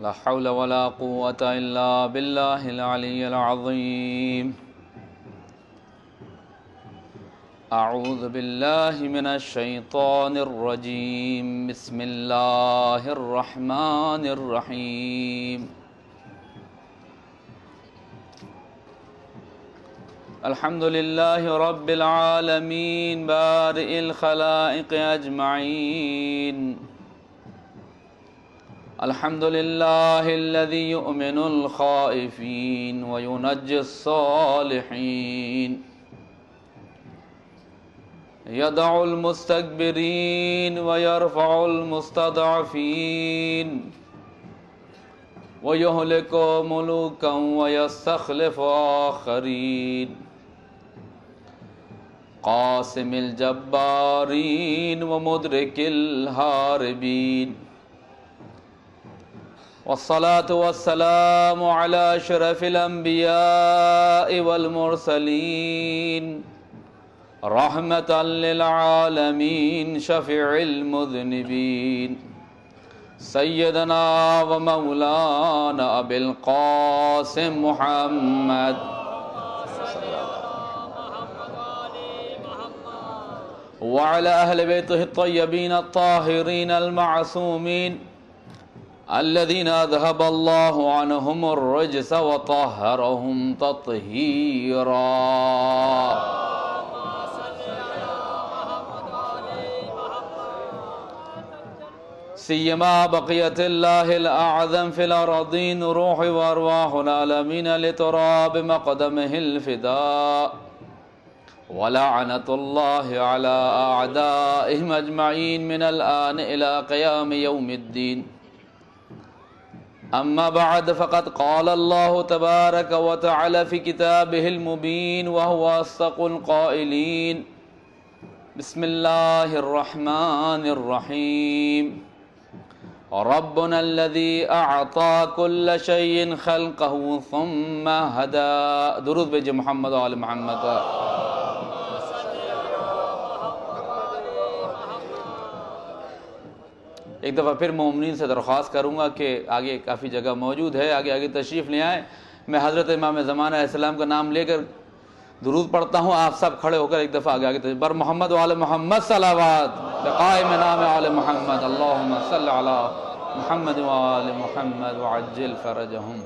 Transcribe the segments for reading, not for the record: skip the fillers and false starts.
لا حول ولا قوة إلا بالله العلي العظيم. أعوذ بالله من الشيطان الرجيم. بسم الله الرحمن الرحيم. الحمد لله رب العالمين بارئ الخلائق أجمعين. الحمد لله الذي يؤمن الخائفين وينجي الصالحين. يدع المستكبرين ويرفع المستضعفين ويهلك ملوكا ويستخلف آخرين. قاسم الجبارين ومدرك الهاربين. والصلاة والسلام على أشرف الأنبياء والمرسلين رحمة للعالمين شفيع المذنبين سيدنا ومولانا أبي القاسم محمد وعلى أهل بيته الطيبين الطاهرين المعصومين الذين أذهب الله عنهم الرجس وطهرهم تطهيرا. سيما بقية الله الأعظم في الأرضين روح وأرواح العالمين لتراب مقدمه الفداء. ولعنة الله على أعدائهم أجمعين من الآن إلى قيام يوم الدين. أما بعد فقد قال الله تبارك وتعالى في كتابه المبين وهو أصدق القائلين. بسم الله الرحمن الرحيم. ربنا الذي أعطى كل شيء خلقه ثم هدى. درود بھیجئے محمد و آل محمد. ایک دفعہ پھر مومنین سے درخواست کروں گا کہ آگے کافی جگہ موجود ہے، آگے تشریف لے آئیں. میں حضرت امام زمانہ علیہ السلام کا نام لے کر درود پڑھتا ہوں، آپ سب کھڑے ہو کر ایک دفعہ آگے تشریف بر محمد و آل محمد صلوات بقائم نام آل محمد. اللہم صل علی محمد و آل محمد وعجل فرجہم.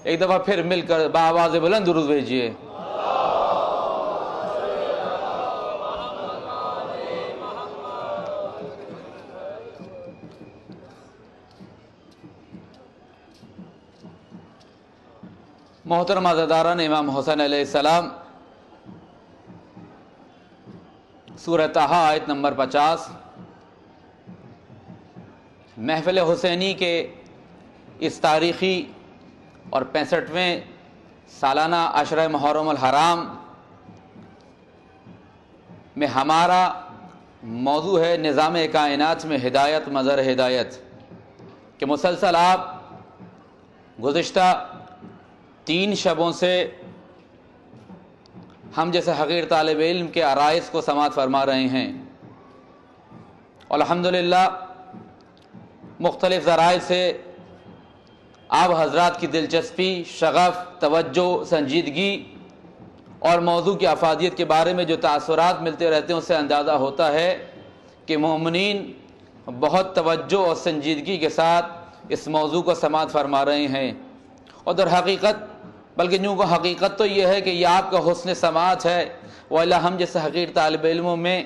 ایک دفعہ پھر مل کر بآواز بلند درود بھیجئے. محترم عزیزان، امام حسین علیہ السلام سورہ طٰہٰ آیت نمبر 50 محفل حسینی کے اس تاریخی اور 65ویں سالانہ عشرہ محرم الحرام میں ہمارا موضوع ہے نظام کائنات میں ہدایت مظہر ہدایت، کہ مسلسل آپ گزشتہ 3 شبوں سے ہم جیسے حقیر طالب علم کے عرائض کو سماعت فرما رہے ہیں. الحمدللہ مختلف ذرائع سے آپ حضرات کی دلچسپی، شغف، توجہ، سنجیدگی اور موضوع کی افادیت کے بارے میں جو تاثرات ملتے رہتے ہیں اس سے اندازہ ہوتا ہے کہ مومنین بہت توجہ اور سنجیدگی کے ساتھ اس موضوع کو سماعت فرما رہے ہیں. اور در حقیقت بلکہ یوں کو حقیقت تو یہ ہے کہ یہ آپ کا حسن سماعت ہے، وَإِلَّا ہم جیسے حقیر طالب علموں میں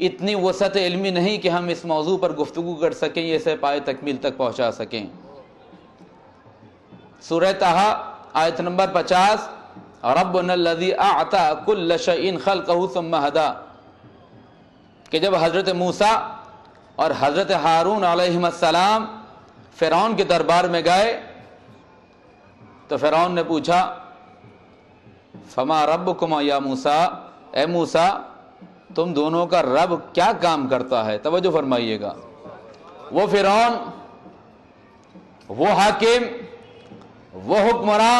اتنی وسعت علمی نہیں کہ ہم اس موضوع پر گفتگو کر سکیں، یہ اسے پائے تکمیل تک پہنچا سکیں. سورہ طٰہٰ آیت نمبر 50 ربنا الذی اعطى كل شيء خلقه ثم هدى، کہ جب حضرت موسیٰ اور حضرت ہارون علیہ السلام فرعون کے دربار میں گئے تو فرعون نے پوچھا فما ربکما یا موسیٰ، اے موسیٰ تم دونوں کا رب کیا کام کرتا ہے؟ توجہ فرمائیے گا. وہ فرعون، وہ حاکم، وہ حکمراں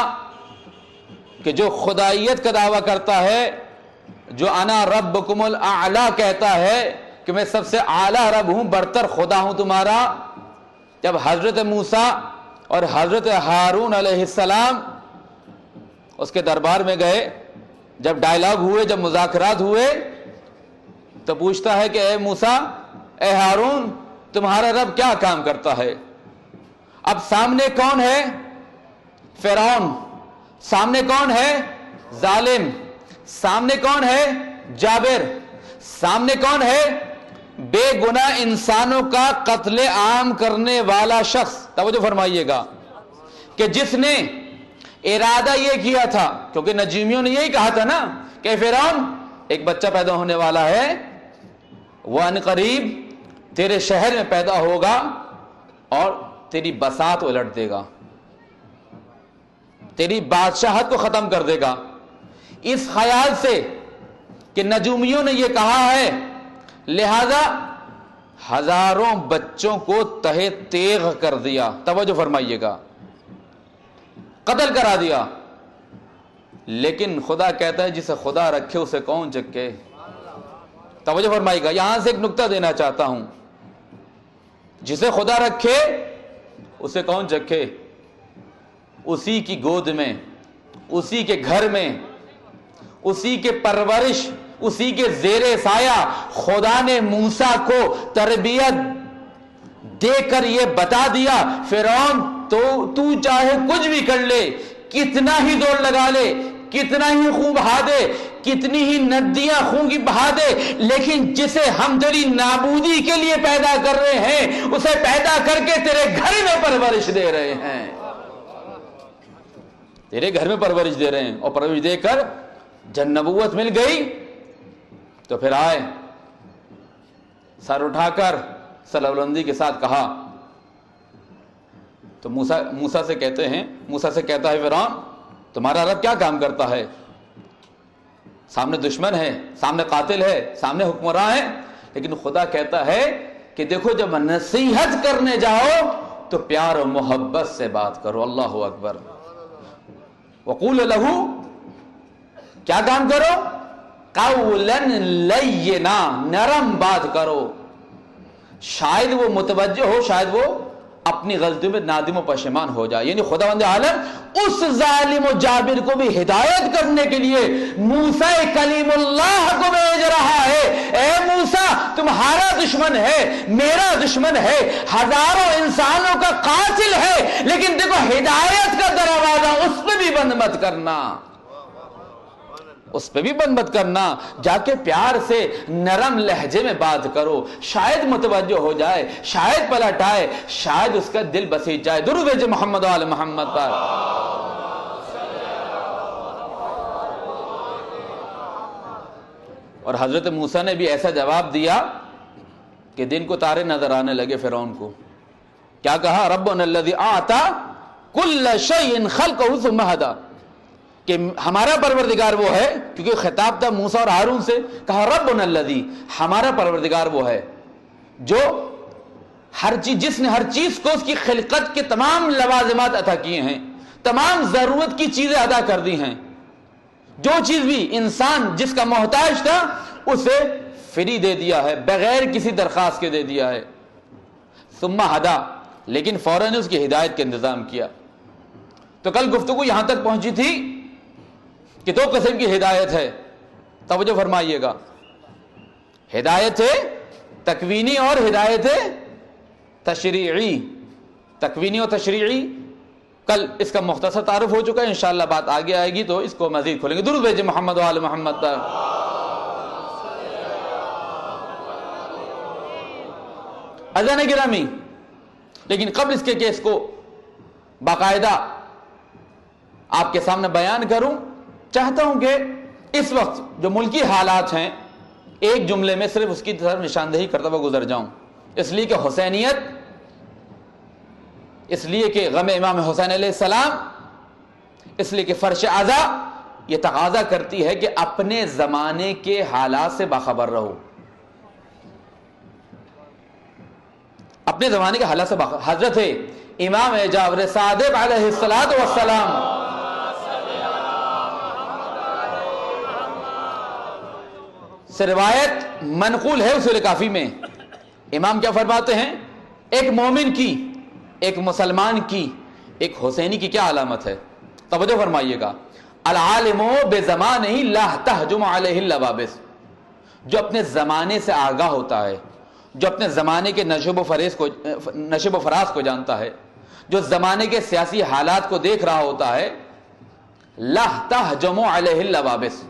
کہ جو خدائیت کا دعویٰ کرتا ہے، جو انا ربکم الاعلی کہتا ہے کہ میں سب سے اعلیٰ رب ہوں، برتر خدا ہوں تمہارا، جب حضرت موسیٰ اور حضرت ہارون علیہ السلام اس کے دربار میں گئے، جب ڈائلاگ ہوئے، جب مذاکرات ہوئے، تو پوچھتا ہے کہ اے موسیٰ، اے ہارون، تمہارا رب کیا کام کرتا ہے؟ اب سامنے کون ہے؟ فرعون، سامنے کون ہے؟ ظالم، سامنے کون ہے؟ جابر، سامنے کون ہے؟ بے گناہ انسانوں کا قتل عام کرنے والا شخص۔ توجہ فرمائیے گا کہ جس نے ارادہ یہ کیا تھا، کیونکہ نجومیوں نے یہی کہا تھا نا کہ فرعون، ایک بچہ پیدا ہونے والا ہے، وہ عنقریب تیرے شہر میں پیدا ہوگا اور تیری بساط الٹ دے گا، تیری بادشاہت کو ختم کر دے گا۔ اس خیال سے کہ نجومیوں نے یہ کہا ہے، لہذا ہزاروں بچوں کو تہے تیغ کر دیا۔ توجہ فرمائیے گا، قتل کرا دیا۔ لیکن خدا کہتا ہے جسے خدا رکھے اسے کون چکے؟ توجہ فرمائیے گا، یہاں سے ایک نکتہ دینا چاہتا ہوں، جسے خدا رکھے اسے کون چکے؟ اسی کی گود میں، اسی کے گھر میں، اسی کے پرورش، اسی کے زیر سایہ خدا نے موسیٰ کو تربیت دے کر یہ بتا دیا، فرعون تو چاہے کچھ بھی کر لے، کتنا ہی دوڑ لگا لے، کتنا ہی خون بہا دے، کتنی ہی ندیاں خون کی بہا دے، لیکن جسے ہم تیری نابودی کے لیے پیدا کر رہے ہیں، اسے پیدا کر کے تیرے گھر میں پرورش دے رہے ہیں، تیرے گھر میں پرورش دے رہے ہیں۔ اور پرورش دے کر جب نبوت مل گئی تو پھر آئے، سر اٹھا کر صلہ بلندی کے ساتھ کہا، تو موسیٰ سے کہتے ہیں، موسیٰ سے کہتا ہے فرعون، تمہارا رب کیا کام کرتا ہے؟ سامنے دشمن ہے، سامنے قاتل ہے، سامنے حکمراں ہے، لیکن خدا کہتا ہے کہ دیکھو جب نصیحت کرنے جاؤ تو پیار و محبت سے بات کرو۔ اللہ اکبر۔ وقول لہو، کیا کام کرو؟ قولا لینا، نرم بات کرو۔ شاید وہ متوجہ ہو، شاید وہ اپنی غلطیوں میں نادم و پشیمان ہو جائے۔ یعنی خداوند عالم اس ظالم و جابر کو بھی ہدایت کرنے کے لیے موسیٰ کلیم اللہ کو بھیج رہا ہے۔ اے موسیٰ، تمہارا دشمن ہے، میرا دشمن ہے، ہزاروں انسانوں کا قاتل ہے، لیکن دیکھو ہدایت کا دروازہ اس پہ بھی بند مت کرنا، اس پہ بھی بند مت کرنا، جا کے پیار سے نرم لہجے میں بات کرو، شاید متوجہ ہو جائے، شاید پلٹ آئے، شاید اس کا دل بسیج جائے۔ درود بھیجے محمد و آل محمد پر۔ اور حضرت موسیٰ نے بھی ایسا جواب دیا کہ دن کو تارے نظر آنے لگے فرعون کو۔ کیا کہا؟ ربنا الذی اعطی کل شیء خلقہ ثم ہدی، کہ ہمارا پروردگار وہ ہے، کیونکہ خطاب تھا موسیٰ اور ہارون سے، کہا ربنا الذی، ہمارا پروردگار وہ ہے جو ہر چیز، جس نے ہر چیز کو اس کی خلقت کے تمام لوازمات عطا کیے ہیں، تمام ضرورت کی چیزیں ادا کر دی ہیں، جو چیز بھی انسان جس کا محتاج تھا اسے فری دے دیا ہے، بغیر کسی درخواست کے دے دیا ہے۔ ثم ہدا، لیکن فوراً اس کی ہدایت کا انتظام کیا۔ تو کل گفتگو یہاں تک پہنچی تھی کہ دو قسم کی ہدایت ہے، توجہ فرمائیے گا، ہدایت ہے تکوینی اور ہدایت ہے تشریعی۔ تکوینی اور تشریعی کل اس کا مختصر تعارف ہو چکا ہے، انشاءاللہ بات آگے آئے گی تو اس کو مزید کھولیں گے۔ درود بھیجیں محمد و آل محمد پر۔ عزیزان گرامی، لیکن قبل اس کے کیس کو باقاعدہ آپ کے سامنے بیان کروں، چاہتا ہوں کہ اس وقت جو ملکی حالات ہیں ایک جملے میں صرف اس کی طرف نشاندہی کرتا ہوا گزر جاؤں، اس لیے کہ حسینیت، اس لیے کہ غم امام حسین علیہ السلام، اس لیے کہ فرش عزا یہ تقاضا کرتی ہے کہ اپنے زمانے کے حالات سے باخبر رہو، اپنے زمانے کے حالات سے باخبر۔ حضرت امام جعفر صادق علیہ السلام سے روایت منقول ہے اصول کافی میں، امام کیا فرماتے ہیں؟ ایک مومن کی ایک مسلمان کی، ایک حسینی کی کیا علامت ہے؟ توجہ فرمائیے گا، العالم بزمانہ لا تہجم علیہ اللوابس، جو اپنے زمانے سے آگاہ ہوتا ہے، جو اپنے زمانے کے نشب و فراز کو جانتا ہے، جو زمانے کے سیاسی حالات کو دیکھ رہا ہوتا ہے، لا تہجم علیہ اللوابس،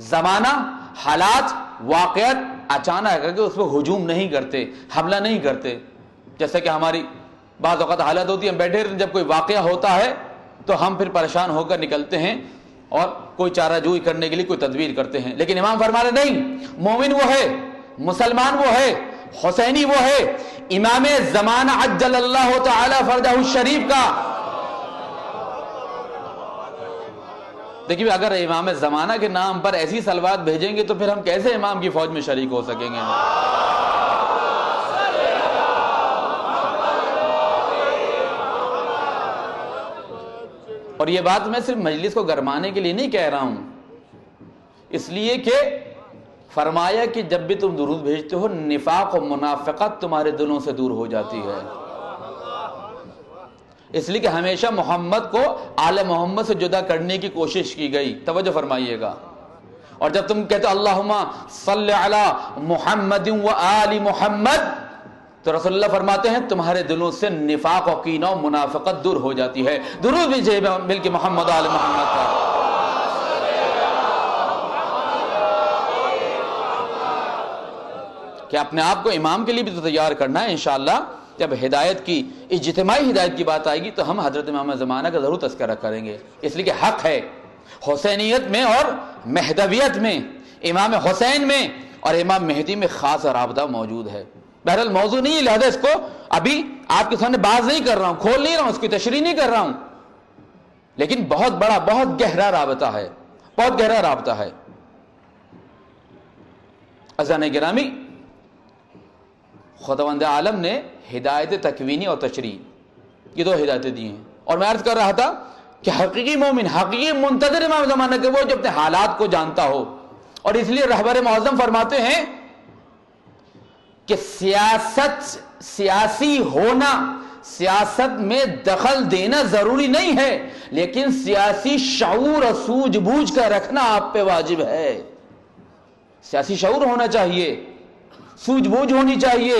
زمانہ، حالات، واقعات اچانک ہے کہ اس پہ ہجوم نہیں کرتے، حملہ نہیں کرتے. جیسے کہ ہماری بعض اوقات حالت ہوتی ہے، ہم بیٹھے جب کوئی واقعہ ہوتا ہے تو ہم پھر پریشان ہو کر نکلتے ہیں اور کوئی چارہ جوئی کرنے کے لیے کوئی تدبیر کرتے ہیں. لیکن امام فرما رہے نہیں، مومن وہ ہے، مسلمان وہ ہے، حسینی وہ ہے، امام زمانہ عجل اللہ تعالی فرجہ الشریف کا. دیکھیے اگر امام زمانہ کے نام پر ایسی صلوات بھیجیں گے تو پھر ہم کیسے امام کی فوج میں شریک ہو سکیں گے؟ اور یہ بات میں صرف مجلس کو گرمانے کے لیے نہیں کہہ رہا ہوں، اس لیے کہ فرمایا کہ جب بھی تم درود بھیجتے ہو نفاق و منافقت تمہارے دلوں سے دور ہو جاتی ہے. اس لیے کہ ہمیشہ محمد کو آل محمد سے جدا کرنے کی کوشش کی گئی. توجہ فرمائیے گا. اور جب تم کہتے اللہم صلی علی محمد و آل محمد تو رسول اللہ فرماتے ہیں تمہارے دلوں سے نفاق و کینہ و منافقت دور ہو جاتی ہے. درود بھیجئے مل کے محمد و آل محمد کا. کہ اپنے آپ کو امام کے لیے بھی تو تیار کرنا ہے. انشاءاللہ جب ہدایت کی، اجتماعی ہدایت کی بات آئے گی تو ہم حضرت امام زمانہ کا ضرور تذکرہ کریں گے، اس لیے کہ حق ہے. حسینیت میں اور مہدویت میں، امام حسین میں اور امام مہدی میں خاص رابطہ موجود ہے. بہرحال موضوع نہیں ہے، لہذا اس کو ابھی آپ کے سامنے باز نہیں کر رہا ہوں، کھول نہیں رہا ہوں، اس کی تشریح نہیں کر رہا ہوں، لیکن بہت بڑا، بہت گہرا رابطہ ہے، بہت گہرا رابطہ ہے. عزیزان گرامی، خداوند عالم نے ہدایت تکوینی اور تشریعی یہ دو ہدایتیں دی ہیں. اور میں عرض کر رہا تھا کہ حقیقی مومن، حقیقی منتظر امام زمانہ کے وہ جو اپنے حالات کو جانتا ہو. اور اس لیے رہبر معظم فرماتے ہیں کہ سیاسی ہونا، سیاست میں دخل دینا ضروری نہیں ہے، لیکن سیاسی شعور اور سوجھ بوجھ کا رکھنا آپ پہ واجب ہے. سیاسی شعور ہونا چاہیے، سوجھ بوجھ ہونی چاہیے.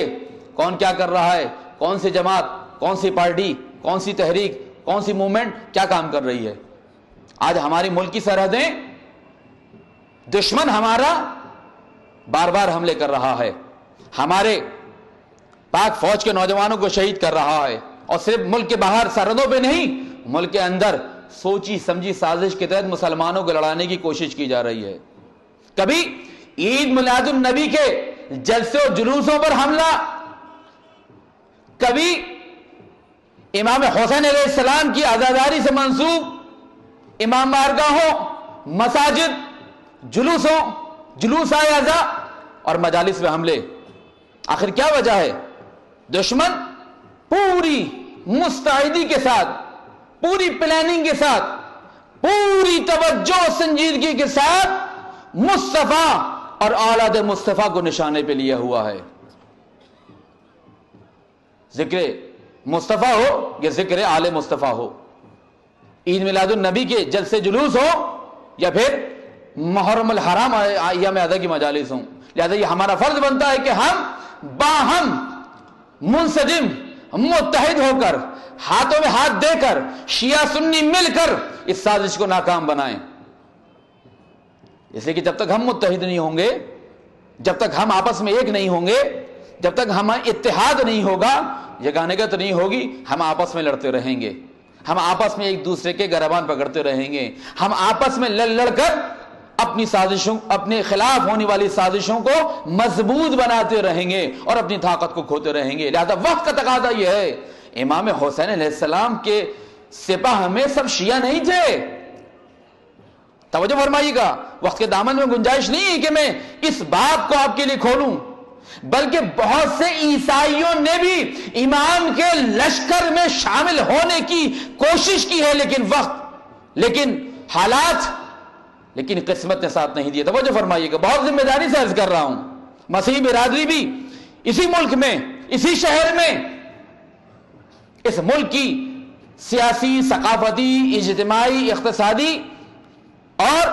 کون کیا کر رہا ہے، کون سی جماعت، کون سی پارٹی، کون سی تحریک، کون سی موومنٹ کیا کام کر رہی ہے. آج ہماری ملک کی سرحدیں دشمن ہمارا بار بار حملے کر رہا ہے، ہمارے پاک فوج کے نوجوانوں کو شہید کر رہا ہے. اور صرف ملک کے باہر سرحدوں پہ نہیں، ملک کے اندر سوچی سمجھی سازش کے تحت مسلمانوں کو لڑانے کی کوشش کی جا رہی ہے. کبھی عید میلاد النبی کے جلسے و جلوسوں پر حملہ، کبھی امام حسین علیہ السلام کی عزاداری سے منسوب امام بارگاہوں، مساجد، جلوس اعزا اور مجالس میں حملے. آخر کیا وجہ ہے؟ دشمن پوری مستعدی کے ساتھ، پوری پلاننگ کے ساتھ، پوری توجہ و سنجیدگی کے ساتھ مصطفیٰ اور اولاد مصطفیٰ کو نشانے پہ لیا ہوا ہے. ذکر مصطفیٰ ہو یا ذکر آل مصطفیٰ ہو، عید میلاد النبی کے جلسے جلوس ہو یا پھر محرم الحرام ایام اعضاء کی مجالس ہوں. لہذا یہ ہمارا فرض بنتا ہے کہ ہم باہم منسجم متحد ہو کر، ہاتھوں میں ہاتھ دے کر، شیعہ سنی مل کر اس سازش کو ناکام بنائیں. اس لیے کہ جب تک ہم متحد نہیں ہوں گے، جب تک ہم آپس میں ایک نہیں ہوں گے، جب تک ہمارا اتحاد نہیں ہوگا، یگانگت نہیں ہوگی، ہم آپس میں لڑتے رہیں گے، ہم آپس میں ایک دوسرے کے گریبان پکڑتے رہیں گے، ہم آپس میں لڑ کر اپنی سازشوں، اپنے خلاف ہونے والی سازشوں کو مضبوط بناتے رہیں گے اور اپنی طاقت کو کھوتے رہیں گے. لہذا وقت کا تقاضا یہ ہے، امام حسین علیہ السلام کے سپاہ میں سب شیعہ نہیں تھے. توجہ فرمائیے گا، وقت کے دامن میں گنجائش نہیں ہے کہ میں اس بات کو آپ کے لیے کھولوں، بلکہ بہت سے عیسائیوں نے بھی امام کے لشکر میں شامل ہونے کی کوشش کی ہے، لیکن حالات، لیکن قسمت نے ساتھ نہیں دیا. توجہ فرمائیے گا، بہت ذمہ داری سے عرض کر رہا ہوں. مسیحی برادری بھی اسی ملک میں، اسی شہر میں اس ملک کی سیاسی، ثقافتی، اجتماعی، اقتصادی اور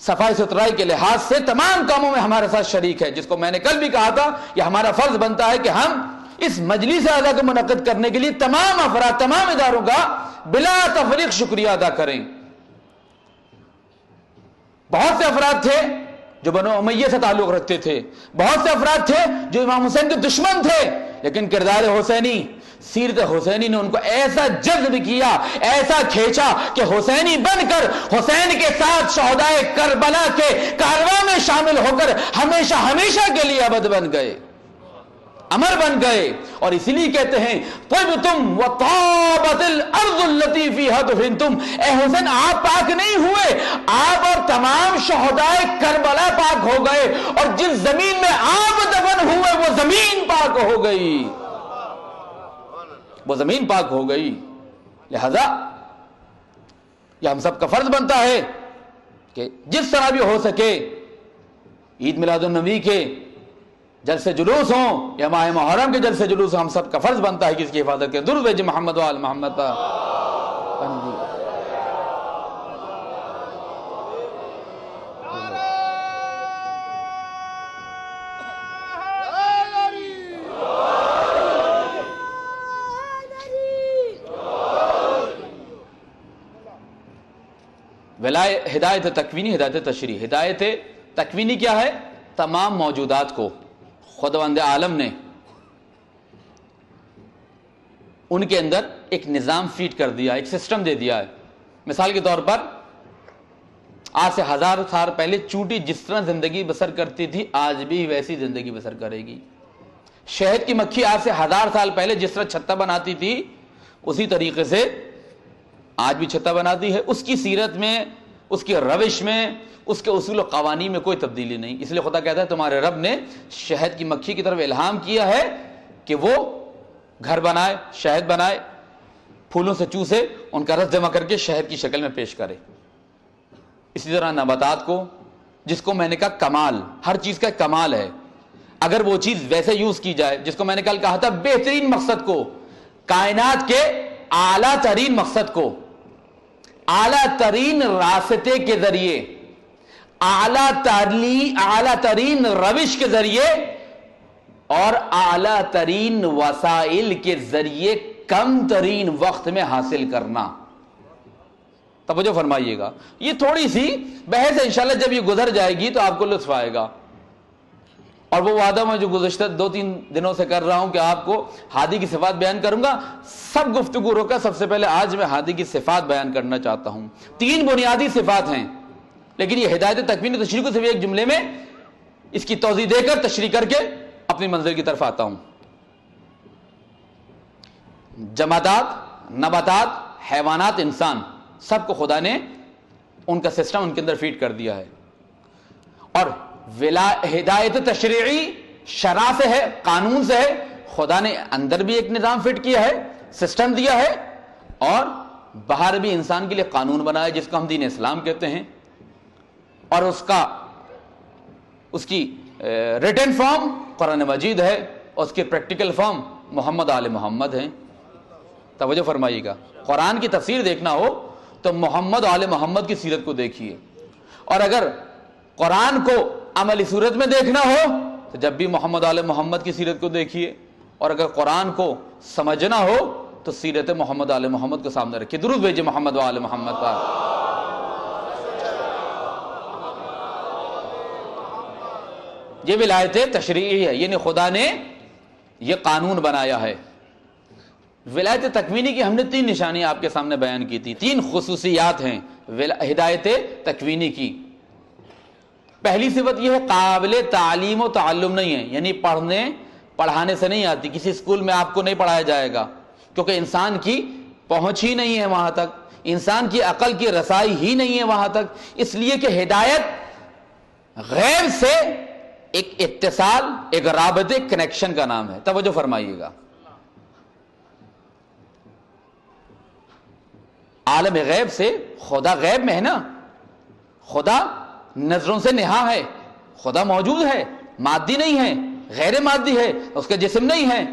صفائی ستھرائی کے لحاظ سے تمام کاموں میں ہمارے ساتھ شریک ہے، جس کو میں نے کل بھی کہا تھا کہ ہمارا فرض بنتا ہے کہ ہم اس مجلس اعلیٰ کو منعقد کرنے کے لیے تمام افراد، تمام اداروں کا بلا تفریق شکریہ ادا کریں۔ بہت سے افراد تھے جو بنو امیہ سے تعلق رکھتے تھے، بہت سے افراد تھے جو امام حسین کے دشمن تھے، لیکن کردار حسینی، سیرت حسینی نے ان کو ایسا جذب کیا، ایسا کھینچا کہ حسینی بن کر حسین کے ساتھ شہدائے کربلا کے کارواں میں شامل ہو کر ہمیشہ ہمیشہ کے لیے ابد بن گئے، امر بن گئے۔ اور اسی لیے کہتے ہیں طبتم وطابت الارض التي فيها دفنتم، اے حسین آپ پاک نہیں ہوئے، آپ اور تمام شہدائے کربلا پاک ہو گئے، اور جس زمین میں آپ دفن ہوئے وہ زمین پاک ہو گئی، وہ زمین پاک ہو گئی۔ لہذا یہ ہم سب کا فرض بنتا ہے کہ جس طرح بھی ہو سکے عید میلاد النبی کے جلسے جلوس ہوں یا ماہ محرم کے جلسے جلوس ہوں، ہم سب کا فرض بنتا ہے کہ اس کی حفاظت کریں۔ درود بھیجیں محمد و آل محمد پر۔ ہدایت تکوینی، ہدایت تشریعی۔ ہدایت تکوینی کیا ہے؟ تمام موجودات کو خداوند عالم نے ان کے اندر ایک نظام فیڈ کر دیا، ایک سسٹم دے دیا ہے۔ مثال کے طور پر آج سے 1000 سال پہلے چونٹی جس طرح زندگی بسر کرتی تھی آج بھی ویسی زندگی بسر کرے گی۔ شہد کی مکھی آج سے 1000 سال پہلے جس طرح چھتا بناتی تھی اسی طریقے سے آج بھی چھتا بناتی ہے۔ اس کی سیرت میں، اس کی روش میں، اس کے اصول و قوانین میں کوئی تبدیلی نہیں۔ اس لیے خدا کہتا ہے تمہارے رب نے شہد کی مکھی کی طرف الہام کیا ہے کہ وہ گھر بنائے، شہد بنائے، پھولوں سے چوسے، ان کا رس جمع کر کے شہد کی شکل میں پیش کرے۔ اسی طرح نباتات کو، جس کو میں نے کہا کمال، ہر چیز کا کمال ہے، اگر وہ چیز ویسے یوز کی جائے، جس کو میں نے کل کہا تھا بہترین مقصد کو، کائنات کے اعلیٰ ترین مقصد کو اعلیٰ ترین راستے کے ذریعے، اعلیٰ ترین روش کے ذریعے اور اعلیٰ ترین وسائل کے ذریعے کم ترین وقت میں حاصل کرنا۔ توجہ فرمائیے گا، یہ تھوڑی سی بحث ہے، انشاءاللہ جب یہ گزر جائے گی تو آپ کو لطف آئے گا۔ اور وہ وعدہ میں جو گزشتہ 2-3 دنوں سے کر رہا ہوں کہ آپ کو ہادی کی صفات بیان کروں گا، سب گفتگو روکا، سب سے پہلے آج میں ہادی کی صفات بیان کرنا چاہتا ہوں۔ 3 بنیادی صفات ہیں، لیکن یہ ہدایت تکوینی تشریح کو صرف ایک جملے میں اس کی توضیح دے کر تشریح کر کے اپنی منزل کی طرف آتا ہوں۔ جمادات، نباتات، حیوانات، انسان، سب کو خدا نے ان کا سسٹم ان کے اندر فیڈ کر دیا ہے۔ اور ہدایت تشریعی شرع سے ہے، قانون سے ہے، خدا نے اندر بھی ایک نظام فٹ کیا ہے، سسٹم دیا ہے، اور باہر بھی انسان کے لیے قانون بنایا جس کو ہم دین اسلام کہتے ہیں، اور اس کی ریٹن فارم قرآن مجید ہے، اور اس کی پریکٹیکل فارم محمد آل محمد ہیں۔ توجہ فرمائیے گا، قرآن کی تفسیر دیکھنا ہو تو محمد آل محمد کی سیرت کو دیکھیے، اور اگر قرآن کو عملی صورت میں دیکھنا ہو تو جب بھی محمد آل محمد کی سیرت کو دیکھیے، اور اگر قرآن کو سمجھنا ہو تو سیرت محمد آل محمد کو سامنے رکھیے۔ درود بھیجئے محمد آل محمد پر۔ یہ ولایت تشریعی ہے، یعنی خدا نے یہ قانون بنایا ہے۔ ولایت تکوینی کی ہم نے 3 نشانیاں آپ کے سامنے بیان کی تھی، 3 خصوصیات ہیں ہدایت تکوینی کی۔ پہلی صفت یہ ہے قابل تعلیم و تعلم نہیں ہے، یعنی پڑھانے سے نہیں آتی، کسی اسکول میں آپ کو نہیں پڑھایا جائے گا، کیونکہ انسان کی پہنچ ہی نہیں ہے وہاں تک، انسان کی عقل کی رسائی ہی نہیں ہے وہاں تک، اس لیے کہ ہدایت غیب سے ایک اتصال، ایک رابطے، کنیکشن کا نام ہے۔ توجہ فرمائیے گا، عالم غیب سے، خدا غیب میں ہے نا، خدا نظروں سے نہا ہے، خدا موجود ہے، مادی نہیں ہے، غیر مادی ہے، اس کا جسم نہیں ہے،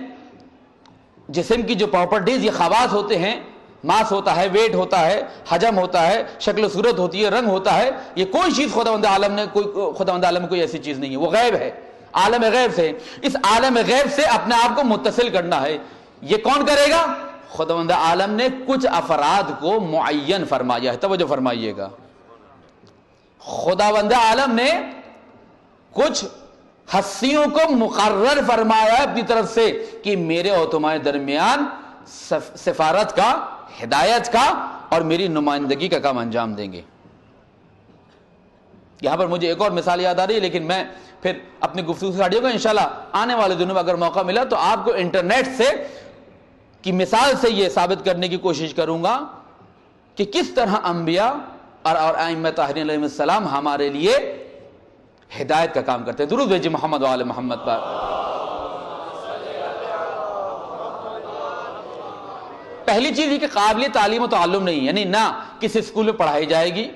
جسم کی جو پراپرٹیز، یہ خواص ہوتے ہیں، ماس ہوتا ہے، ویٹ ہوتا ہے، حجم ہوتا ہے، شکل و صورت ہوتی ہے، رنگ ہوتا ہے، یہ کوئی چیز خداوند عالم میں کوئی ایسی چیز نہیں ہے، وہ غیب ہے، عالم غیب سے. اس عالم غیب سے اپنے آپ کو متصل کرنا ہے. یہ کون کرے گا؟ خداوند عالم نے کچھ افراد کو معین فرمایا ہے. توجہ فرمائیے گا، خداوند عالم نے کچھ ہستیوں کو مقرر فرمایا ہے اپنی طرف سے کہ میرے اور تمہارے درمیان سفارت کا، ہدایت کا اور میری نمائندگی کا کام انجام دیں گے. یہاں پر مجھے ایک اور مثال یاد آ رہی ہے، لیکن میں پھر اپنی گفتگو سے ہٹیوں گا. انشاءاللہ آنے والے دنوں میں اگر موقع ملا تو آپ کو انٹرنیٹ سے کی مثال سے یہ ثابت کرنے کی کوشش کروں گا کہ کس طرح انبیاء اور ائمہ طاہرین علیہ السلام ہمارے لیے ہدایت کا کام کرتے ہیں. درود بھیجیے محمد و آل محمد پر. پہلی چیز یہ کہ قابل تعلیم و تعلم نہیں، یعنی نہ کسی اسکول میں پڑھائی جائے گی،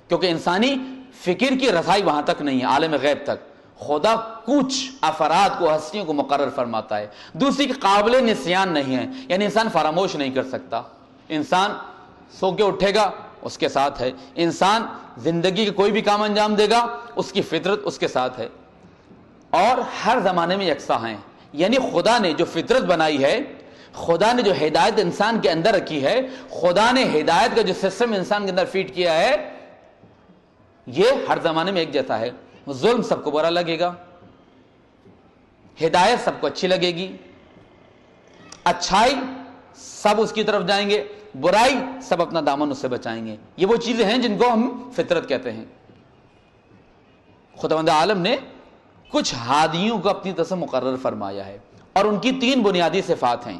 کیونکہ انسانی فکر کی رسائی وہاں تک نہیں ہے، عالم غیب تک. خدا کچھ افراد کو، ہستیوں کو مقرر فرماتا ہے. دوسری کہ قابل نسیان نہیں ہے، یعنی انسان فراموش نہیں کر سکتا. انسان سو کے اٹھے گا اس کے ساتھ ہے، انسان زندگی کا کوئی بھی کام انجام دے گا اس کی فطرت اس کے ساتھ ہے، اور ہر زمانے میں یکساں ہیں. یعنی خدا نے جو فطرت بنائی ہے، خدا نے جو ہدایت انسان کے اندر رکھی ہے، خدا نے ہدایت کا جو سسٹم انسان کے اندر فیٹ کیا ہے، یہ ہر زمانے میں ایک جیسا ہے. ظلم سب کو برا لگے گا، ہدایت سب کو اچھی لگے گی، اچھائی سب اس کی طرف جائیں گے، برائی سب اپنا دامن اس سے بچائیں گے. یہ وہ چیزیں ہیں جن کو ہم فطرت کہتے ہیں. خداوند عالم نے کچھ ہادیوں کو اپنی طرف سے مقرر فرمایا ہے، اور ان کی 3 بنیادی صفات ہیں.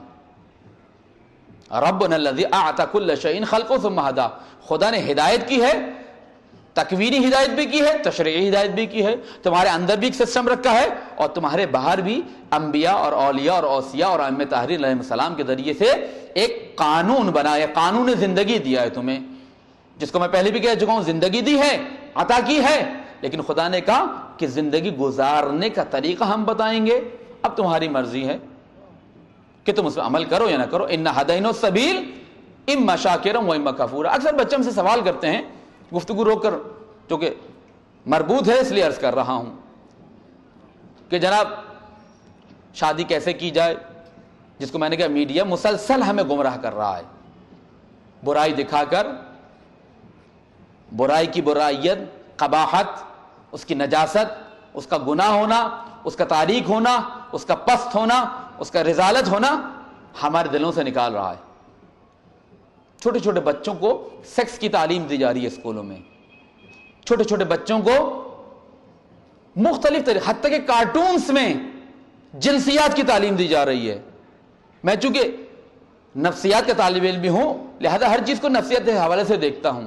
ربنا الذی اعطى كل شيء خلقه ثم هدى. خدا نے ہدایت کی ہے، تکوینی ہدایت بھی کی ہے، تشریعی ہدایت بھی کی ہے. تمہارے اندر بھی ایک سسٹم رکھا ہے، اور تمہارے باہر بھی انبیاء اور اولیاء اور اوصیاء اور ائمہ طاہرین علیہ السلام کے ذریعے سے ایک قانون بنایا، قانون زندگی دیا ہے تمہیں، جس کو میں پہلے بھی کہہ چکا ہوں. زندگی دی ہے، عطا کی ہے، لیکن خدا نے کہا کہ زندگی گزارنے کا طریقہ ہم بتائیں گے، اب تمہاری مرضی ہے کہ تم اس پہ عمل کرو یا نہ کرو. اِنَّا هَدَيْنَا السَّبِيلَ إِمَّا شَاكِرًا وَإِمَّا كَفُورًا. اکثر بچے ہم سے سوال کرتے ہیں، گفتگو روک کر چونکہ مربوط ہے اس لیے عرض کر رہا ہوں کہ جناب شادی کیسے کی جائے، جس کو میں نے کہا میڈیا مسلسل ہمیں گمراہ کر رہا ہے، برائی دکھا کر، برائی کی برائیت، قباحت، اس کی نجاست، اس کا گناہ ہونا، اس کا تاریک ہونا، اس کا پست ہونا، اس کا رذالت ہونا ہمارے دلوں سے نکال رہا ہے. چھوٹے چھوٹے بچوں کو سیکس کی تعلیم دی جا رہی ہے اسکولوں میں، چھوٹے چھوٹے بچوں کو مختلف طریقے، حتیٰ کہ کارٹونز میں جنسیات کی تعلیم دی جا رہی ہے. میں چونکہ نفسیات کا طالب علم بھی ہوں، لہذا ہر چیز کو نفسیات کے حوالے سے دیکھتا ہوں.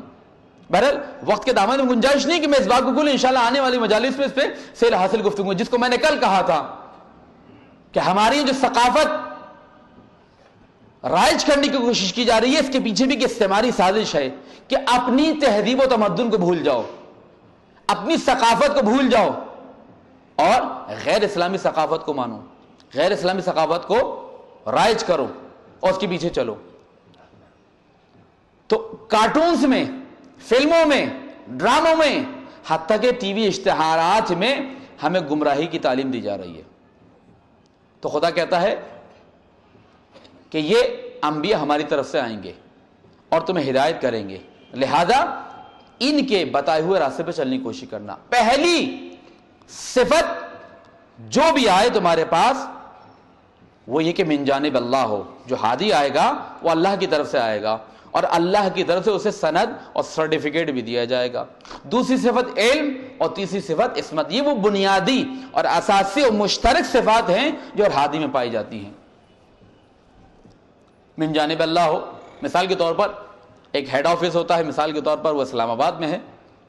بہرحال وقت کے دامن میں گنجائش نہیں کہ میں اس بات کو کھولوں. انشاءاللہ آنے والی مجالس میں اس پہ سیر حاصل گفتگو، جس کو میں نے کل کہا تھا کہ ہماری جو ثقافت رائج کرنے کی کوشش کی جا رہی ہے، اس کے پیچھے بھی ایک استعماری سازش ہے کہ اپنی تہذیب و تمدن کو بھول جاؤ، اپنی ثقافت کو بھول جاؤ اور غیر اسلامی ثقافت کو مانو، غیر اسلامی ثقافت کو رائج کرو اور اس کے پیچھے چلو. تو کارٹونز میں، فلموں میں، ڈراموں میں، حتیٰ کہ ٹی وی اشتہارات میں ہمیں گمراہی کی تعلیم دی جا رہی ہے. تو خدا کہتا ہے کہ یہ انبیاء ہماری طرف سے آئیں گے اور تمہیں ہدایت کریں گے، لہذا ان کے بتائے ہوئے راستے پہ چلنے کی کوشش کرنا. پہلی صفت جو بھی آئے تمہارے پاس وہ یہ کہ من جانب اللہ ہو. جو ہادی آئے گا وہ اللہ کی طرف سے آئے گا، اور اللہ کی طرف سے اسے سند اور سرٹیفکیٹ بھی دیا جائے گا. دوسری صفت علم، اور تیسری صفت عصمت. یہ وہ بنیادی اور اساسی اور مشترک صفات ہیں جو ہر ہادی میں پائی جاتی ہیں. من جانب اللہ ہو، مثال کے طور پر ایک ہیڈ آفس ہوتا ہے، مثال کے طور پر وہ اسلام آباد میں ہے،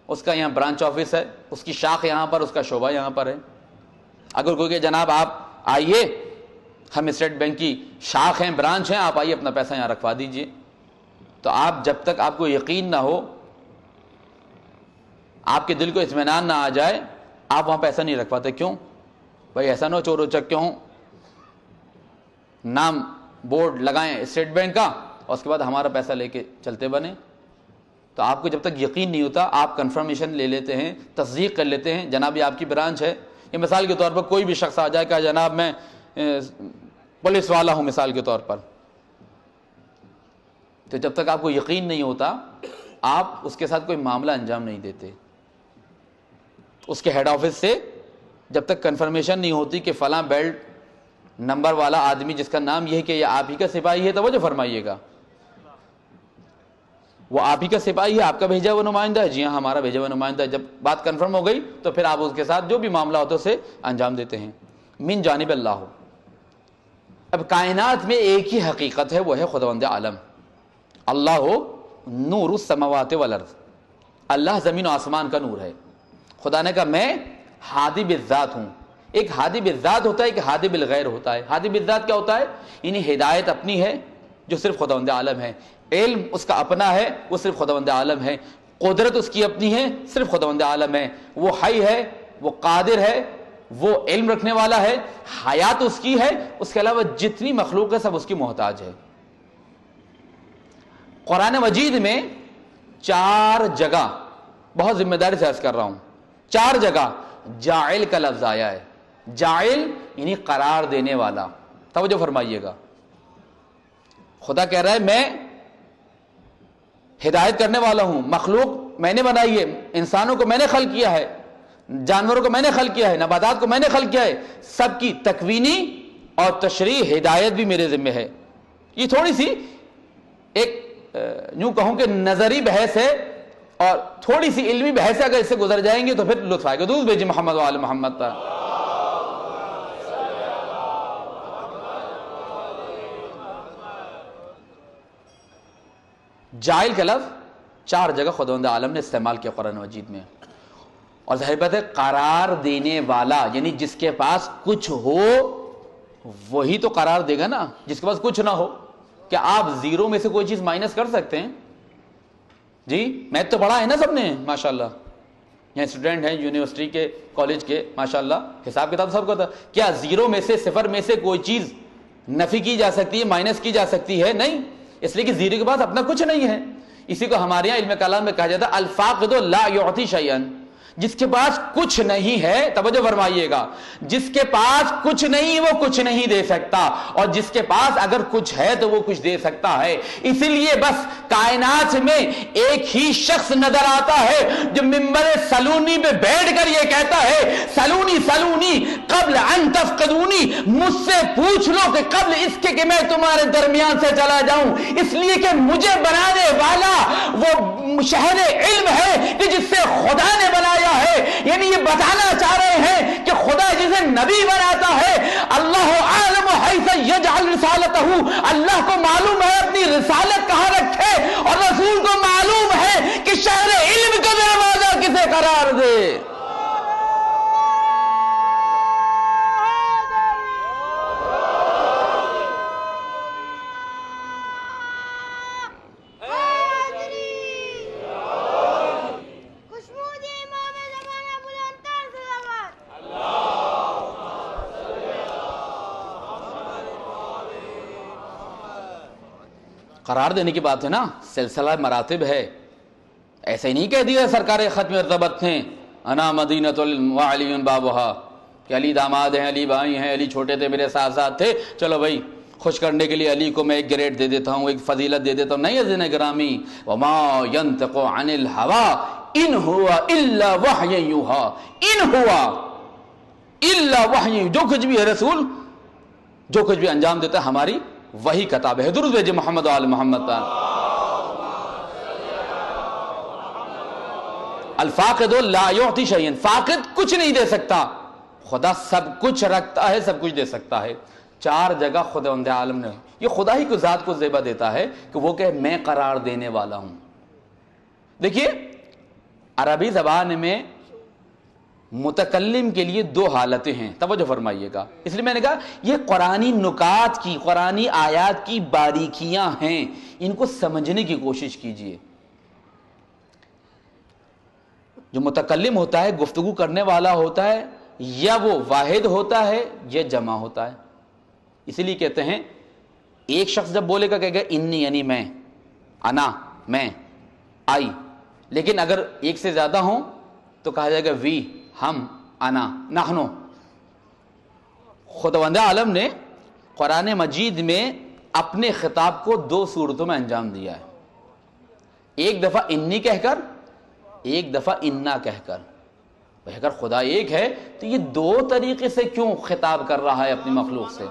اس کا یہاں برانچ آفس ہے، اس کی شاخ یہاں پر، اس کا شعبہ یہاں پر ہے. اگر کوئی کہ جناب آپ آئیے، ہم اسٹیٹ بینک کی شاخ ہیں، برانچ ہیں، آپ آئیے اپنا پیسہ یہاں رکھوا دیجئے، تو آپ جب تک آپ کو یقین نہ ہو، آپ کے دل کو اطمینان نہ آ جائے، آپ وہاں پیسہ نہیں رکھ پاتے. کیوں بھائی؟ ایسا نہ ہو چور و چکے ہوں، نام بورڈ لگائیں اسٹیٹ بینک کا اور اس کے بعد ہمارا پیسہ لے کے چلتے بنے. تو آپ کو جب تک یقین نہیں ہوتا آپ کنفرمیشن لے لیتے ہیں, تصدیق کر لیتے ہیں, جناب یہ آپ کی برانچ ہے. یہ مثال کے طور پر کوئی بھی شخص آ جائے کہ جناب میں پولیس والا ہوں مثال کے طور پر, تو جب تک آپ کو یقین نہیں ہوتا آپ اس کے ساتھ کوئی معاملہ انجام نہیں دیتے. اس کے ہیڈ آفس سے جب تک کنفرمیشن نہیں ہوتی کہ فلاں بیلٹ نمبر والا آدمی جس کا نام یہ ہے کہ یہ آپ ہی کا سپاہی ہے, توجہ فرمائیے گا, وہ آپ ہی کا سپاہی ہے, آپ کا بھیجا ہوا نمائندہ ہے, جی ہاں ہمارا بھیجا ہوا نمائندہ ہے. جب بات کنفرم ہو گئی تو پھر آپ اس کے ساتھ جو بھی معاملہ ہوتا ہے اسے انجام دیتے ہیں. من جانب اللہ ہو. اب کائنات میں ایک ہی حقیقت ہے, وہ ہے خداوند عالم. اللہ ہو نور السماوات والارض, اللہ زمین و آسمان کا نور ہے. خدا نے کہا میں ہادی بالذات ہوں. ایک ہادی بالذات ہوتا ہے, ایک ہادی بالغیر ہوتا ہے. ہادی بالذات کیا ہوتا ہے؟ یعنی ہدایت اپنی ہے جو صرف خداوند عالم ہے, علم اس کا اپنا ہے وہ صرف خداوند عالم ہے, قدرت اس کی اپنی ہے صرف خداوند عالم ہے, وہ حی ہے, وہ قادر ہے, وہ علم رکھنے والا ہے, حیات اس کی ہے, اس کے علاوہ جتنی مخلوق ہے سب اس کی محتاج ہے. قرآن مجید میں 4 جگہ, بہت ذمہ داری سے عرض کر رہا ہوں, 4 جگہ جاعل کا لفظ آیا ہے. جاعل یعنی قرار دینے والا. توجہ فرمائیے گا, خدا کہہ رہا ہے میں ہدایت کرنے والا ہوں, مخلوق میں نے بنائی ہے, انسانوں کو میں نے خلق کیا ہے, جانوروں کو میں نے خلق کیا ہے, نباتات کو میں نے خلق کیا ہے, سب کی تکوینی اور تشریح ہدایت بھی میرے ذمہ ہے. یہ تھوڑی سی ایک یوں کہوں کہ نظری بحث ہے اور تھوڑی سی علمی بحث ہے, اگر اس سے گزر جائیں گے تو پھر لطف آئے گا. دودھ بھیجی محمد وآل محمد پر. جائل کا لفظ 4 جگہ خداوند عالم نے استعمال کیا قرآن مجید میں, اور ظاہر بات ہے قرار دینے والا یعنی جس کے پاس کچھ ہو وہی تو قرار دے گا نا, جس کے پاس کچھ نہ ہو. کیا آپ زیرو میں سے کوئی چیز مائنس کر سکتے ہیں؟ جی میتھ تو پڑھا ہے نا سب نے ماشاءاللہ, یہاں اسٹوڈنٹ ہیں یونیورسٹی کے کالج کے ماشاءاللہ, حساب کتاب سب کو تھا. کیا زیرو میں سے صفر میں سے کوئی چیز نفی کی جا سکتی ہے, مائنس کی جا سکتی ہے؟ نہیں, اس لیے کہ زیرو کے پاس اپنا کچھ نہیں ہے. اسی کو ہمارے یہاں علم کلام میں کہا جاتا ہے الفاقد لا یعطی شیئا, جس کے پاس کچھ نہیں ہے, توجہ فرمائیے گا, جس کے پاس کچھ نہیں وہ کچھ نہیں دے سکتا, اور جس کے پاس اگر کچھ ہے تو وہ کچھ دے سکتا ہے. اسی لیے بس کائنات میں ایک ہی شخص نظر آتا ہے جو منبر سلونی پہ بیٹھ کر یہ کہتا ہے سلونی سلونی قبل ان تفقدونی, مجھ سے پوچھ لو کہ قبل اس کے کہ میں تمہارے درمیان سے چلا جاؤں. اس لیے کہ مجھے بنانے والا وہ شہر علم ہے کہ جس سے خدا نے بنایا ہے. یعنی یہ بتانا چاہ رہے ہیں کہ خدا جسے نبی بناتا ہے, اللہ عالم حیث یجعل رسالتہ, اللہ کو معلوم ہے اپنی رسالت کہاں رکھے, اور رسول کو معلوم ہے کہ شہر علم کا دروازہ کسے قرار دے. قرار دینے کی بات ہے نا, سلسلہ مراتب ہے. ایسا ہی نہیں کہہ دیا سرکار ختم ارتبت نے انا مدینۃ وعلی بابھا کہ علی داماد ہیں, علی بھائی ہیں, علی چھوٹے تھے میرے ساتھ ساتھ تھے, چلو بھائی خوش کرنے کے لیے علی کو میں ایک گریڈ دے دیتا ہوں, ایک فضیلت دے دیتا ہوں. نہیں عزیزان گرامی, وما ينطق عن الهوى ان هو الا وحی یوحی, ان ہوا الا وحی, جو کچھ بھی ہے رسول جو کچھ بھی انجام دیتا ہے ہماری وہی کتاب ہے. درود بھیجے محمد وآل محمد پر. الفاقد لا یعطی شیئا, فاقد کچھ نہیں دے سکتا, خدا سب کچھ رکھتا ہے, سب کچھ دے سکتا ہے. 4 جگہ خداوند عالم نے, یہ خدا ہی کو ذات کو زیبہ دیتا ہے کہ وہ کہ میں قرار دینے والا ہوں. دیکھیے عربی زبان میں متکلم کے لیے 2 حالتیں ہیں, توجہ فرمائیے گا. اس لیے میں نے کہا یہ قرآنی نکات کی, قرآنی آیات کی باریکیاں ہیں, ان کو سمجھنے کی کوشش کیجئے. جو متکلم ہوتا ہے, گفتگو کرنے والا ہوتا ہے, یا وہ واحد ہوتا ہے یا جمع ہوتا ہے. اسی لیے کہتے ہیں ایک شخص جب بولے گا کہے گا انی یعنی میں، انا میں، آئی، لیکن اگر ایک سے زیادہ ہوں تو کہا جائے گا وی، ہم، انا، نحنو۔ خداوند عالم نے قرآن مجید میں اپنے خطاب کو دو صورتوں میں انجام دیا ہے، ایک دفعہ انی کہہ کر، ایک دفعہ انا کہہ کر۔ اگر خدا ایک ہے تو یہ دو طریقے سے کیوں خطاب کر رہا ہے اپنی مخلوق سے؟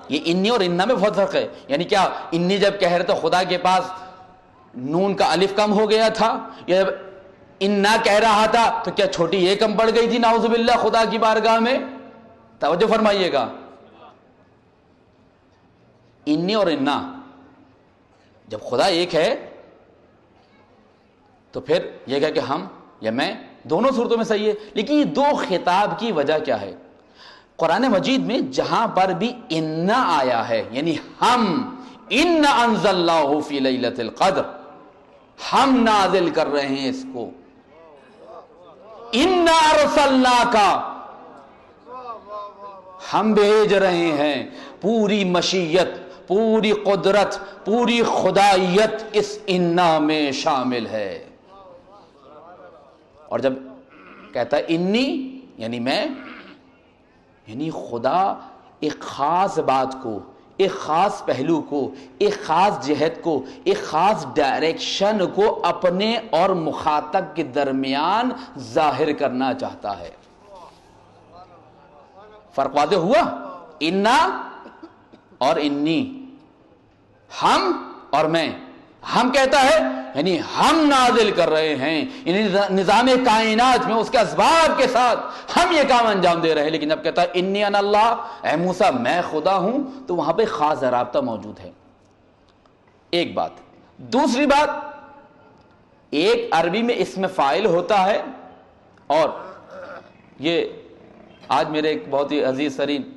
یہ انی اور انا میں بہت فرق ہے۔ یعنی کیا انی جب کہہ رہے تو خدا کے پاس نون کا الف کم ہو گیا تھا، یا جب انا کہہ رہا تھا تو کیا چھوٹی یہ کم پڑ گئی تھی نعوذ باللہ خدا کی بارگاہ میں؟ توجہ فرمائیے گا، انی اور انا جب خدا ایک ہے تو پھر یہ کہا کہ ہم یا میں، دونوں صورتوں میں صحیح ہے۔ لیکن یہ دو خطاب کی وجہ کیا ہے؟ قرآن مجید میں جہاں پر بھی انا آیا ہے، یعنی ہم، انا انزلناہ فی لیلۃ القدر، ہم نازل کر رہے ہیں اس کو، انا ارسلناک، ہم بھیج رہے ہیں، پوری مشیت، پوری قدرت، پوری خدائیت اس انا میں شامل ہے۔ اور جب کہتا ہے انی یعنی میں، یعنی خدا ایک خاص بات کو، ایک خاص پہلو کو، ایک خاص جہت کو، ایک خاص ڈائریکشن کو اپنے اور مخاطب کے درمیان ظاہر کرنا چاہتا ہے۔ فرق واضح ہوا؟ انا اور انی، ہم اور میں۔ ہم کہتا ہے یعنی ہم نازل کر رہے ہیں، یعنی نظام کائنات میں اس کے اسباب کے ساتھ ہم یہ کام انجام دے رہے ہیں۔ لیکن جب کہتا ہے انی انا اللہ، اے موسیٰ میں خدا ہوں، تو وہاں پہ خاص رابطہ موجود ہے۔ ایک بات۔ دوسری بات، ایک عربی میں اسم فاعل ہوتا ہے، اور یہ آج میرے ایک بہت ہی عزیز ترین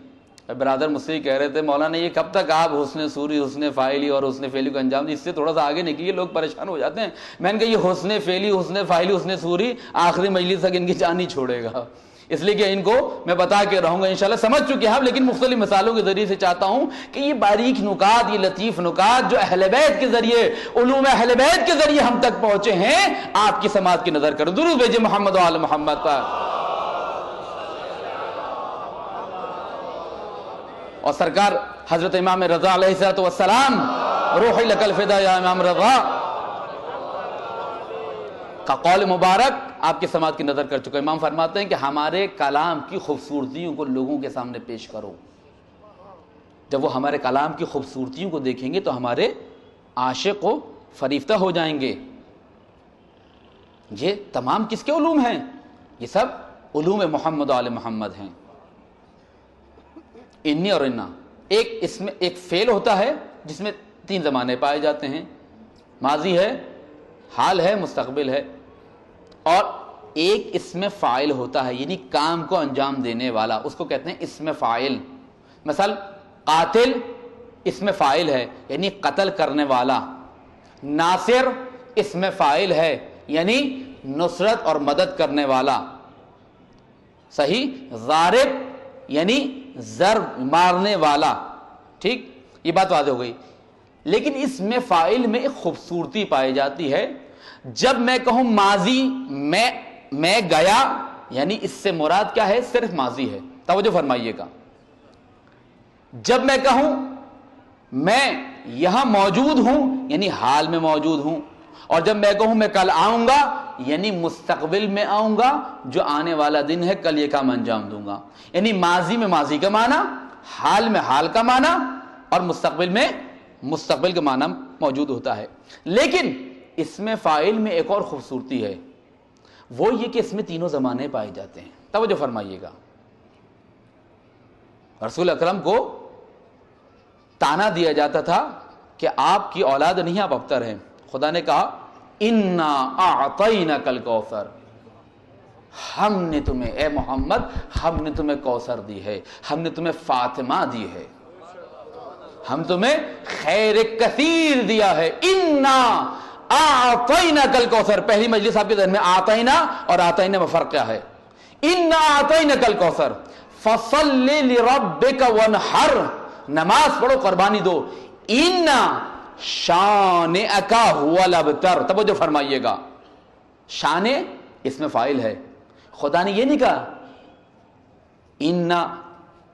برادر مجھ سے کہہ رہے تھے مولانا یہ کب تک آپ حسن صوری، حسن فاعلی اور حسن فعلی کو انجام دی، اس سے تھوڑا سا آگے نکلیے، لوگ پریشان ہو جاتے ہیں۔ میں نے کہا یہ حسن فعلی، حسن فاعلی، حسن صوری آخری مجلس تک ان کی جان نہیں چھوڑے گا، اس لیے کہ ان کو میں بتا کے رہوں گا، انشاءاللہ سمجھ چکے ہیں آپ، لیکن مختلف مثالوں کے ذریعے سے چاہتا ہوں کہ یہ باریک نکات، یہ لطیف نکات جو اہل بیت کے ذریعے، علوم اہل بیت کے ذریعے ہم تک پہنچے ہیں، آپ کی سماعت کی نظر کرو۔ درود بھیجے محمد و آل محمد پر۔ اور سرکار حضرت امام رضا علیہ السلام، روحی لک الفدا یا امام رضا کا قول مبارک آپ کے سماعت کی نظر کر چکا۔ امام فرماتے ہیں کہ ہمارے کلام کی خوبصورتیوں کو لوگوں کے سامنے پیش کرو، جب وہ ہمارے کلام کی خوبصورتیوں کو دیکھیں گے تو ہمارے عاشق و فریفتہ ہو جائیں گے۔ یہ تمام کس کے علوم ہیں؟ یہ سب علوم محمد و آل محمد ہیں۔ انی اور انا، ایک اس میں ایک فعل ہوتا ہے جس میں تین زمانے پائے جاتے ہیں، ماضی ہے، حال ہے، مستقبل ہے، اور ایک اسم فاعل ہوتا ہے، یعنی کام کو انجام دینے والا، اس کو کہتے ہیں اسم فاعل۔ مثلا قاتل اسم فاعل ہے، یعنی قتل کرنے والا۔ ناصر اسم فاعل ہے، یعنی نصرت اور مدد کرنے والا، صحیح۔ ضارب یعنی ضرب مارنے والا، ٹھیک، یہ بات واضح ہو گئی۔ لیکن اس میں فاعل میں ایک خوبصورتی پائی جاتی ہے۔ جب میں کہوں ماضی میں گیا، یعنی اس سے مراد کیا ہے؟ صرف ماضی ہے، توجہ فرمائیے گا۔ جب میں کہوں میں یہاں موجود ہوں، یعنی حال میں موجود ہوں، اور جب میں کہوں میں کل آؤں گا، یعنی مستقبل میں آؤں گا، جو آنے والا دن ہے، کل یہ کام انجام دوں گا۔ یعنی ماضی میں ماضی کا معنی، حال میں حال کا معنی، اور مستقبل میں مستقبل کا معنی موجود ہوتا ہے۔ لیکن اس میں فاعل میں ایک اور خوبصورتی ہے، وہ یہ کہ اس میں تینوں زمانے پائے جاتے ہیں۔ توجہ فرمائیے گا۔ رسول اکرم کو تانا دیا جاتا تھا کہ آپ کی اولاد نہیں، آپ ابتر ہیں۔ خدا نے کہا انا اعطیناک الکوثر، ہم نے تمہیں، اے محمد ہم نے تمہیں کوثر دی ہے، ہم نے تمہیں فاطمہ دی ہے، ہم تمہیں خیر کثیر دیا ہے۔ انا اعطیناک الکوثر، پہلی مجلس آپ کے ذہن میں اعطینا اور اعطینا میں فرق کیا ہے؟ انا اعطیناک الکوثر فصل لربک وانحر، نماز پڑھو قربانی دو. اِنَّ شَانِئَكَ هُوَ الْأَبْتَرُ. توجہ فرمائیے گا, شان اس میں فاعل ہے. خدا نے یہ نہیں کہا اِنَّ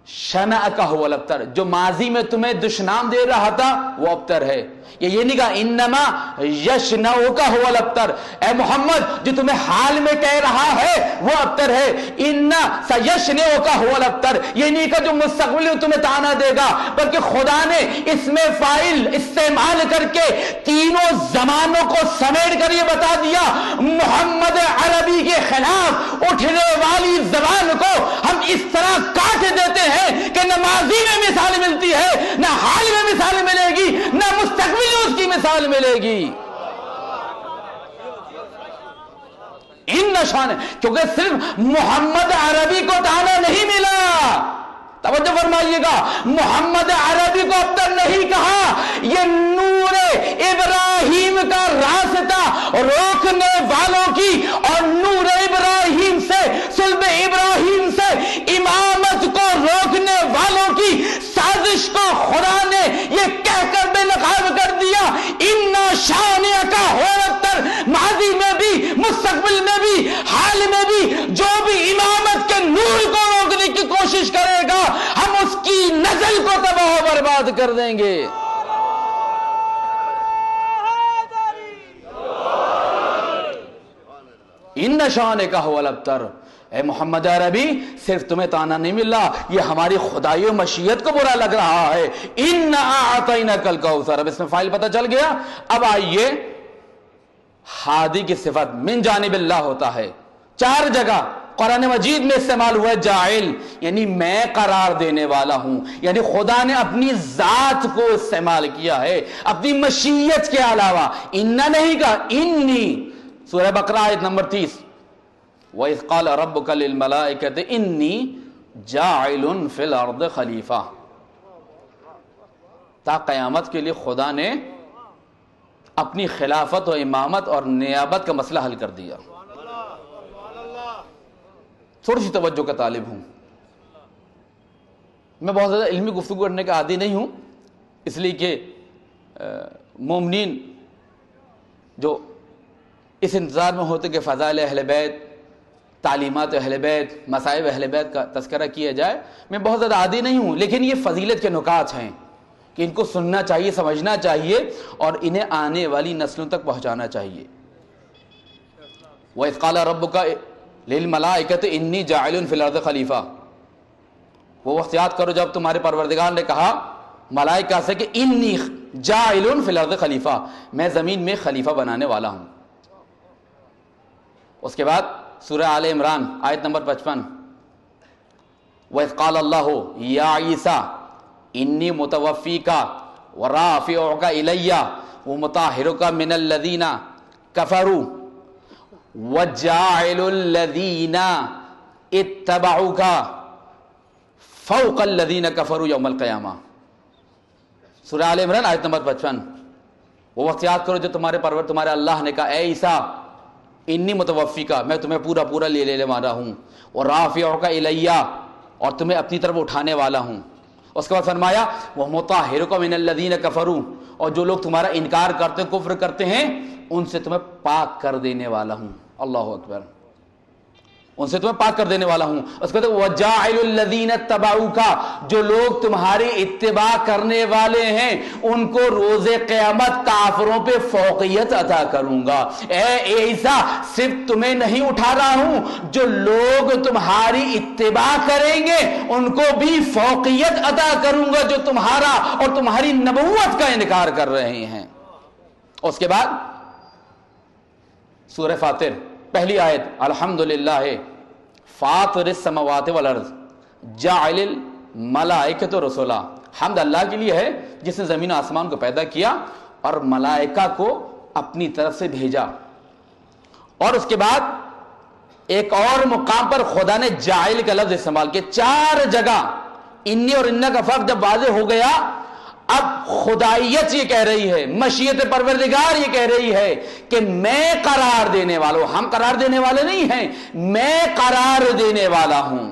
شَنَئَكَ هُوَ الْأَبْتَرُ, جو ماضی میں تمہیں دشنام دے رہا تھا وہ ابتر ہے. یہ نہیں کہا انما یشنؤک هو الابتر, اے محمد جو تمہیں حال میں کہہ رہا ہے وہ ابتر ہے. ان سیشنؤک هو الابتر, یہ نہیں کہا جو مستقبل میں تمہیں تانا دے گا, بلکہ خدا نے اس میں فاعل استعمال کر کے تینوں زمانوں کو سمیٹ کر یہ بتا دیا محمد عربی کے خلاف اٹھنے والی زبان کو ہم اس طرح کاٹ دیتے ہیں کہ نہ ماضی میں مثال ملتی ہے, نہ حال میں مثال ملے گی, نہ مستقبل اس کی مثال ملے گی. ان نشان, کیونکہ صرف محمد عربی کو تانا نہیں ملا. توجہ فرمائیے گا, محمد عربی کو اب تک نہیں کہا, یہ نور ابراہیم کا راستہ روکنے والوں کی اور نور ابراہیم سے, صلب ابراہیم سے امامت کو روکنے والوں کی سازش کو خدا نے یہ کہہ کر بے نقاب کر دیا اِنَّ شَانِئَكَ هُوَ الْأَبْتَرُ. ماضی میں بھی, مستقبل میں بھی, حال میں بھی جو بھی امامت کے نور کو روکنے کی کوشش کرے گا ہم اس کی نسل کو تباہ و برباد کر دیں گے. اِنَّ شَانِئَكَ هُوَ الْأَبْتَرُ. اے محمد عربی صرف تمہیں تانا نہیں ملا, یہ ہماری خدائی و مشیت کو برا لگ رہا ہے. اِنَّا أَعْطَيْنَاكَ الْكَوْثَرَ. اب اس میں فائل پتہ چل گیا. اب آئیے, ہادی کی صفت من جانب اللہ ہوتا ہے, 4 جگہ قرآن مجید میں استعمال ہوا ہے. جاعل یعنی میں قرار دینے والا ہوں, یعنی خدا نے اپنی ذات کو استعمال کیا ہے اپنی مشیت کے علاوہ. اِنَّا نہیں کہا, اِنِّی. سورہ بقرہ آیت نمبر 30, وَإِذْ قَالَ رَبُّكَ لِلْمَلَائِكَةِ إِنِّي جَاعِلٌ فِي الْأَرْضِ خلیفہ. تا قیامت کے لیے خدا نے اپنی خلافت و امامت اور نیابت کا مسئلہ حل کر دیا. تھوڑی سی توجہ کا طالب ہوں, میں بہت زیادہ علمی گفتگو کرنے کا عادی نہیں ہوں, اس لیے کہ مومنین جو اس انتظار میں ہوتے کہ فضائل اہل بیت, تعلیمات اہل بیت, مصائب اہل بیت کا تذکرہ کیا جائے, میں بہت زیادہ عادی نہیں ہوں, لیکن یہ فضیلت کے نکات ہیں کہ ان کو سننا چاہیے, سمجھنا چاہیے اور انہیں آنے والی نسلوں تک پہنچانا چاہیے. وَإِذْ قَالَ رَبُّكَ لِلْمَلَائِكَةِ إِنِّي جَاعِلٌ فِي الْأَرْضِ خلیفہ. وہ وقت یاد کرو جب تمہارے پروردگار نے کہا ملائکہ سے کہ انی جاعل فی الارض خلیفہ, میں زمین میں خلیفہ بنانے والا ہوں. اس کے بعد سورہ آل عمران آیت نمبر 55, وَإِذْ قَالَ اللَّهُ يَا عِيسَىٰ إِنِّي مُتَوَفِّيكَ وَرَافِعُكَ إِلَيَّ وَمُطَهِّرُكَ مِنَ الَّذِينَ كَفَرُوا وَجَاعِلُ الَّذِينَ اتَّبَعُوكَ فَوْقَ الَّذِينَ كَفَرُوا يَوْمَ الْقِيَامَةِ. سورہ آل عمران آیت نمبر 55. وہ وقت یاد کرو جو تمہارے اللہ نے کہا اے عیسیٰ انی متوفیکا, میں تمہیں پورا لے مارا ہوں, اور رافعک الیہ, اور تمہیں اپنی طرف اٹھانے والا ہوں. اس کے بعد فرمایا وہ مطہرک من الذین کفروا, اور جو لوگ تمہارا انکار کرتے ہیں, کفر کرتے ہیں, ان سے تمہیں پاک کر دینے والا ہوں. اللہ اکبر, ان سے تمہیں پاک کر دینے والا ہوں. اس کے بعد وجاعل الذین اتبعوک, جو لوگ تمہاری اتباع کرنے والے ہیں ان کو روز قیامت کافروں پہ فوقیت عطا کروں گا. اے عیسیٰ صرف تمہیں نہیں اٹھا رہا ہوں, جو لوگ تمہاری اتباع کریں گے ان کو بھی فوقیت عطا کروں گا جو تمہارا اور تمہاری نبوت کا انکار کر رہے ہیں. اس کے بعد سورہ فاطر پہلی آیت, الحمدللہ فاطر السماوات والارض جاعل الملائکۃ رسولا. حمد اللہ کے لیے ہے جس نے زمین و آسمان کو پیدا کیا اور ملائکہ کو اپنی طرف سے بھیجا. اور اس کے بعد ایک اور مقام پر خدا نے جاعل کا لفظ استعمال کیا. 4 جگہ انی اور انہ کا فرق جب واضح ہو گیا, اب خدائیت یہ کہہ رہی ہے, مشیت پروردگار یہ کہہ رہی ہے کہ میں قرار دینے والا ہوں. ہم قرار دینے والے نہیں ہیں, میں قرار دینے والا ہوں.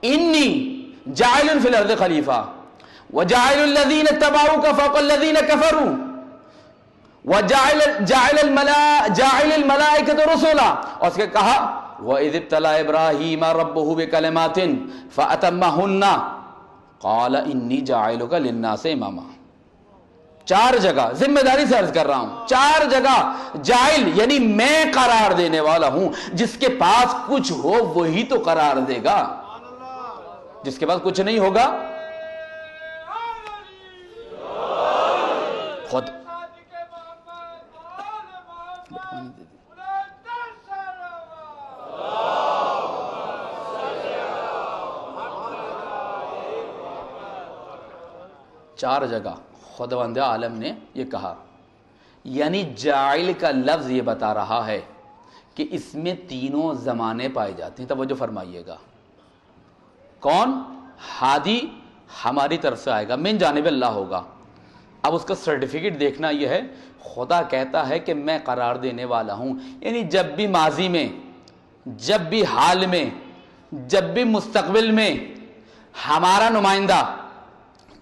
انی جاعل فی الارض خلیفہ وَجَعَلُ الَّذِينَ اتَّبَعُوكَ فَوْقَ الَّذِينَ كَفَرُوا وَجَعَلَ الْمَلَائِكَةَ رُسُلًا، اور اس کے کہا وَإِذِ ابْتَلَىٰ إِبْرَاهِيمَ رَبُّهُ بِكَلِمَاتٍ فَأَتَمَّهُنَّ قَالَ إِنِّي جَاعِلُكَ لِلنَّاسِ إِمَامًا۔ 4 جگہ ذمہ داری سے عرض کر رہا ہوں، 4 جگہ جائل یعنی میں قرار دینے والا ہوں۔ جس کے پاس کچھ ہو وہی تو قرار دے گا، جس کے پاس کچھ نہیں ہوگا خود چار جگہ خداوند عالم نے یہ کہا، یعنی جاعل کا لفظ یہ بتا رہا ہے کہ اس میں تینوں زمانے پائے جاتے ہیں۔ توجہ فرمائیے گا، کون؟ ہادی ہماری طرف سے آئے گا، من جانب اللہ ہوگا۔ اب اس کا سرٹیفکیٹ دیکھنا یہ ہے، خدا کہتا ہے کہ میں قرار دینے والا ہوں، یعنی جب بھی ماضی میں، جب بھی حال میں، جب بھی مستقبل میں ہمارا نمائندہ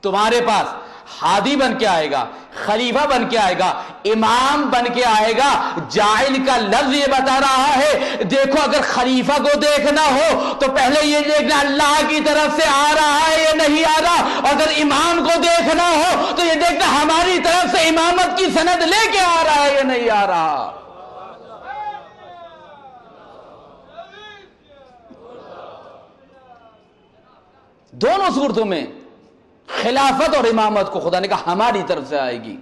تمہارے پاس ہادی بن کے آئے گا، خلیفہ بن کے آئے گا، امام بن کے آئے گا، جاعل کا لفظ یہ بتا رہا ہے دیکھو اگر خلیفہ کو دیکھنا ہو تو پہلے یہ دیکھنا اللہ کی طرف سے آ رہا ہے یا نہیں آ رہا، اور اگر امام کو دیکھنا ہو تو یہ دیکھنا ہماری طرف سے امامت کی سند لے کے آ رہا ہے یا نہیں آ رہا۔ دونوں صورتوں میں خلافت اور امامت کو خدا نے کہا ہماری طرف سے آئے گی۔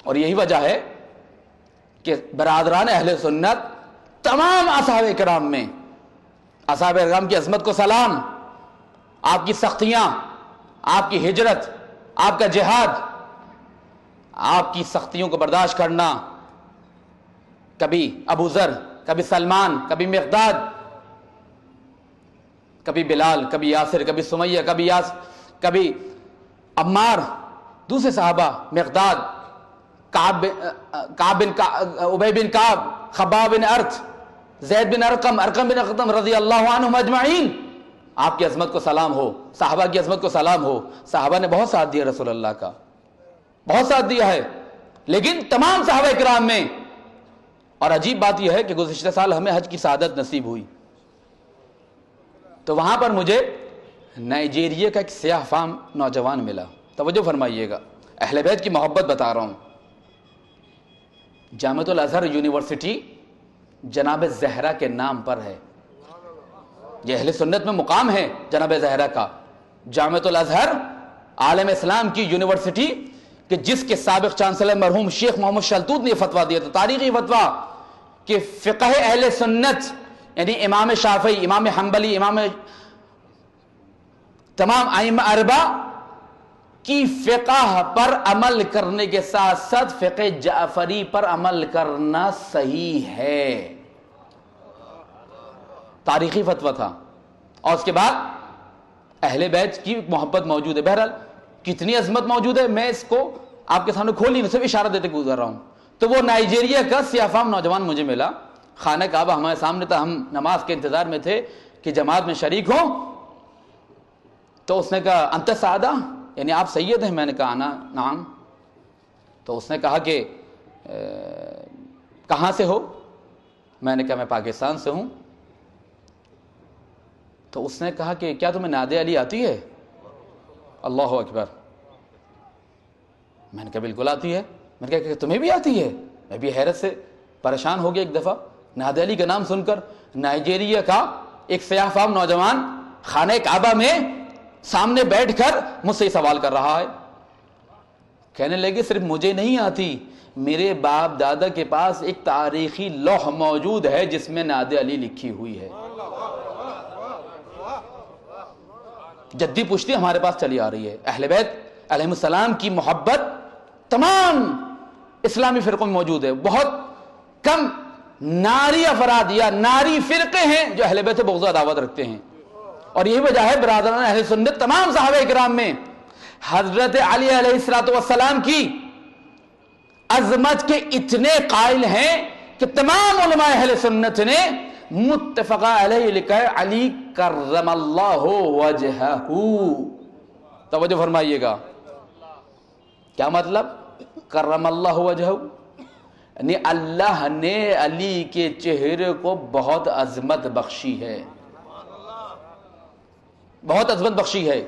اور یہی وجہ ہے کہ برادران اہل سنت تمام اصحاب کرام میں، اصحاب کرام کی عظمت کو سلام، آپ کی سختیاں، آپ کی ہجرت، آپ کا جہاد، آپ کی سختیوں کو برداشت کرنا، کبھی ابو ذر، کبھی سلمان، کبھی مقداد، کبھی بلال، کبھی یاسر، کبھی سمیہ، کبھی عمار، دوسرے صحابہ، مقداد، ابی بن کعب، خباب بن ارت، زید بن ارقم، ارقم بن ارقم رضی اللہ عنہم اجمعین، آپ کی عظمت کو سلام ہو، صحابہ کی عظمت کو سلام ہو۔ صحابہ نے بہت ساتھ دیا رسول اللہ کا، بہت ساتھ دیا ہے، لیکن تمام صحابہ کرام میں، اور عجیب بات یہ ہے کہ گزشتہ سال ہمیں حج کی سعادت نصیب ہوئی، تو وہاں پر مجھے نائجیریا کا ایک سیاہ فام نوجوان ملا۔ توجہ فرمائیے گا، اہل بیت کی محبت بتا رہا ہوں۔ جامعۃ الازہر یونیورسٹی جناب زہرا کے نام پر ہے، یہ اہل سنت میں مقام ہے جناب زہرا کا۔ جامعۃ الازہر عالم اسلام کی یونیورسٹی کہ جس کے سابق چانسلر مرحوم شیخ محمد شلتوت نے فتویٰ دیا تھا، تاریخی فتویٰ، کہ فقہ اہل سنت یعنی امام شافعی، امام حنبلی، امام تمام ائمہ اربعہ کی فقہ پر عمل کرنے کے ساتھ ساتھ فقہ جعفری پر عمل کرنا صحیح ہے، تاریخی فتویٰ تھا۔ اور اس کے بعد اہل بیت کی محبت موجود ہے۔ بہرحال کتنی عظمت موجود ہے میں اس کو آپ کے سامنے کھول نہیں، صرف اشارہ دیتے گزر رہا ہوں۔ تو وہ نائجیریا کا سیاہ فام نوجوان مجھے ملا، خانہ کعبہ ہمارے سامنے تھا، ہم نماز کے انتظار میں تھے کہ جماعت میں شریک ہوں۔ تو اس نے کہا انت سعدہ، یعنی آپ سید ہیں؟ میں نے کہا انا نعم۔ تو اس نے کہا کہ کہاں سے ہو؟ میں نے کہا میں پاکستان سے ہوں۔ تو اس نے کہا کہ کیا تمہیں نعت علی آتی ہے؟ اللہ اکبر۔ میں نے کہا بالکل آتی ہے۔ میں نے کہا کہ تمہیں بھی آتی ہے؟ میں بھی حیرت سے پریشان ہو گیا ایک دفعہ نعت علی کا نام سن کر۔ نائجیریا کا ایک سیاہ فام نوجوان خانہ کعبہ میں سامنے بیٹھ کر مجھ سے سوال کر رہا ہے، کہنے لگے صرف مجھے نہیں آتی، میرے باپ دادا کے پاس ایک تاریخی لوح موجود ہے جس میں نعت علی لکھی ہوئی ہے۔ جدی پشتی ہمارے پاس چلی آ رہی ہے۔ اہل بیت علیہ السلام کی محبت تمام اسلامی فرقوں میں موجود ہے۔ بہت کم ناری افراد یا ناری فرقے ہیں جو اہل بیت بغض و عداوت رکھتے ہیں، اور یہی وجہ ہے برادران اہل سنت تمام صحابہ کرام میں حضرت علی علیہ السلام کی عظمت کے اتنے قائل ہیں کہ تمام علماء اہل سنت نے متفقہ علیہ لکھا ہے علی کرم اللہ وجہہ، توجہ فرمائیے گا، کیا مطلب؟ کرم اللہ وجہہ، یعنی اللہ نے علی کے چہرے کو بہت عظمت بخشی ہے، بہت عظمت بخشی ہے.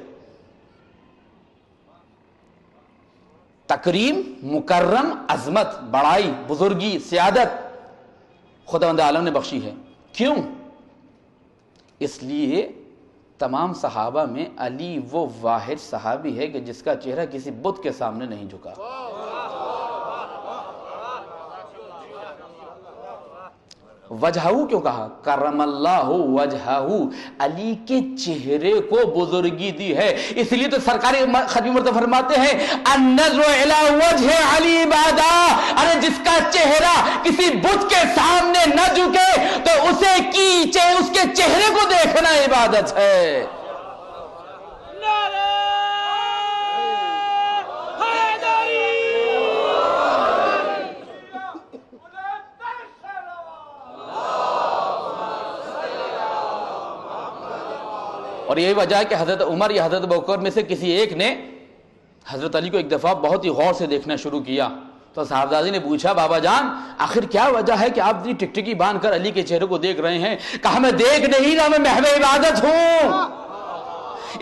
تکریم، مکرم، عظمت، بڑائی، بزرگی، سیادت خداوند عالم نے بخشی ہے. کیوں؟ اس لیے تمام صحابہ میں علی وہ واحد صحابی ہے کہ جس کا چہرہ کسی بت کے سامنے نہیں جھکا. وجہہ کیوں کہا؟ کرم اللہ وجہہ، علی کے چہرے کو بزرگی دی ہے. اس لیے تو سرکار ختم مرتبہ فرماتے ہیں النظر الی وجہ علی عبادہ، ارے جس کا چہرہ کسی بت کے سامنے نہ جھکے تو اسے اس کے چہرے کو دیکھنا عبادت ہے. اور یہی وجہ ہے کہ حضرت عمر یا حضرت ابوبکر میں سے کسی ایک نے حضرت علی کو ایک دفعہ بہت ہی غور سے دیکھنا شروع کیا تو صاحبزادی نے پوچھا بابا جان آخر کیا وجہ ہے کہ آپ اتنی ٹکٹکی باندھ کر علی کے چہرے کو دیکھ رہے ہیں؟ کہا میں دیکھ نہیں رہا، میں محو عبادت ہوں.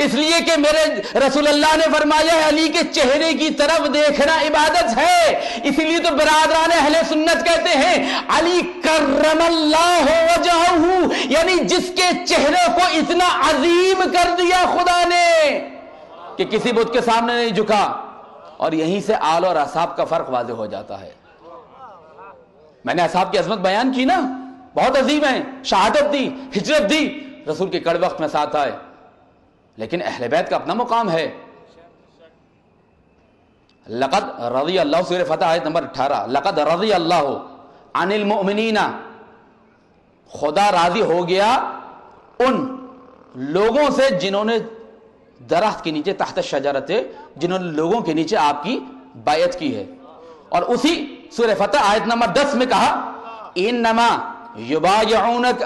اس لیے کہ میرے رسول اللہ نے فرمایا ہے علی کے چہرے کی طرف دیکھنا عبادت ہے. اسی لیے تو برادران اہل سنت کہتے ہیں علی کرم اللہ وجہہ، یعنی جس کے چہرے کو اتنا عظیم کر دیا خدا نے کہ کسی بت کے سامنے نہیں جھکا. اور یہیں سے آل اور اصحاب کا فرق واضح ہو جاتا ہے. میں نے اصحاب کی عظمت بیان کی نا، بہت عظیم ہے، شہادت دی، ہجرت دی، رسول کے کڑے وقت میں ساتھ آئے، لیکن اہل بیت کا اپنا مقام ہے. لقد رضی اللہ، سورہ فتح آیت نمبر 18، لقد رضی اللہ عن المؤمنین، خدا راضی ہو گیا ان لوگوں سے جنہوں نے درخت کے نیچے تحت الشجرۃ، جنہوں نے لوگوں کے نیچے آپ کی بیعت کی ہے. اور اسی سورہ فتح آیت نمبر 10 میں کہا انما یبایعونک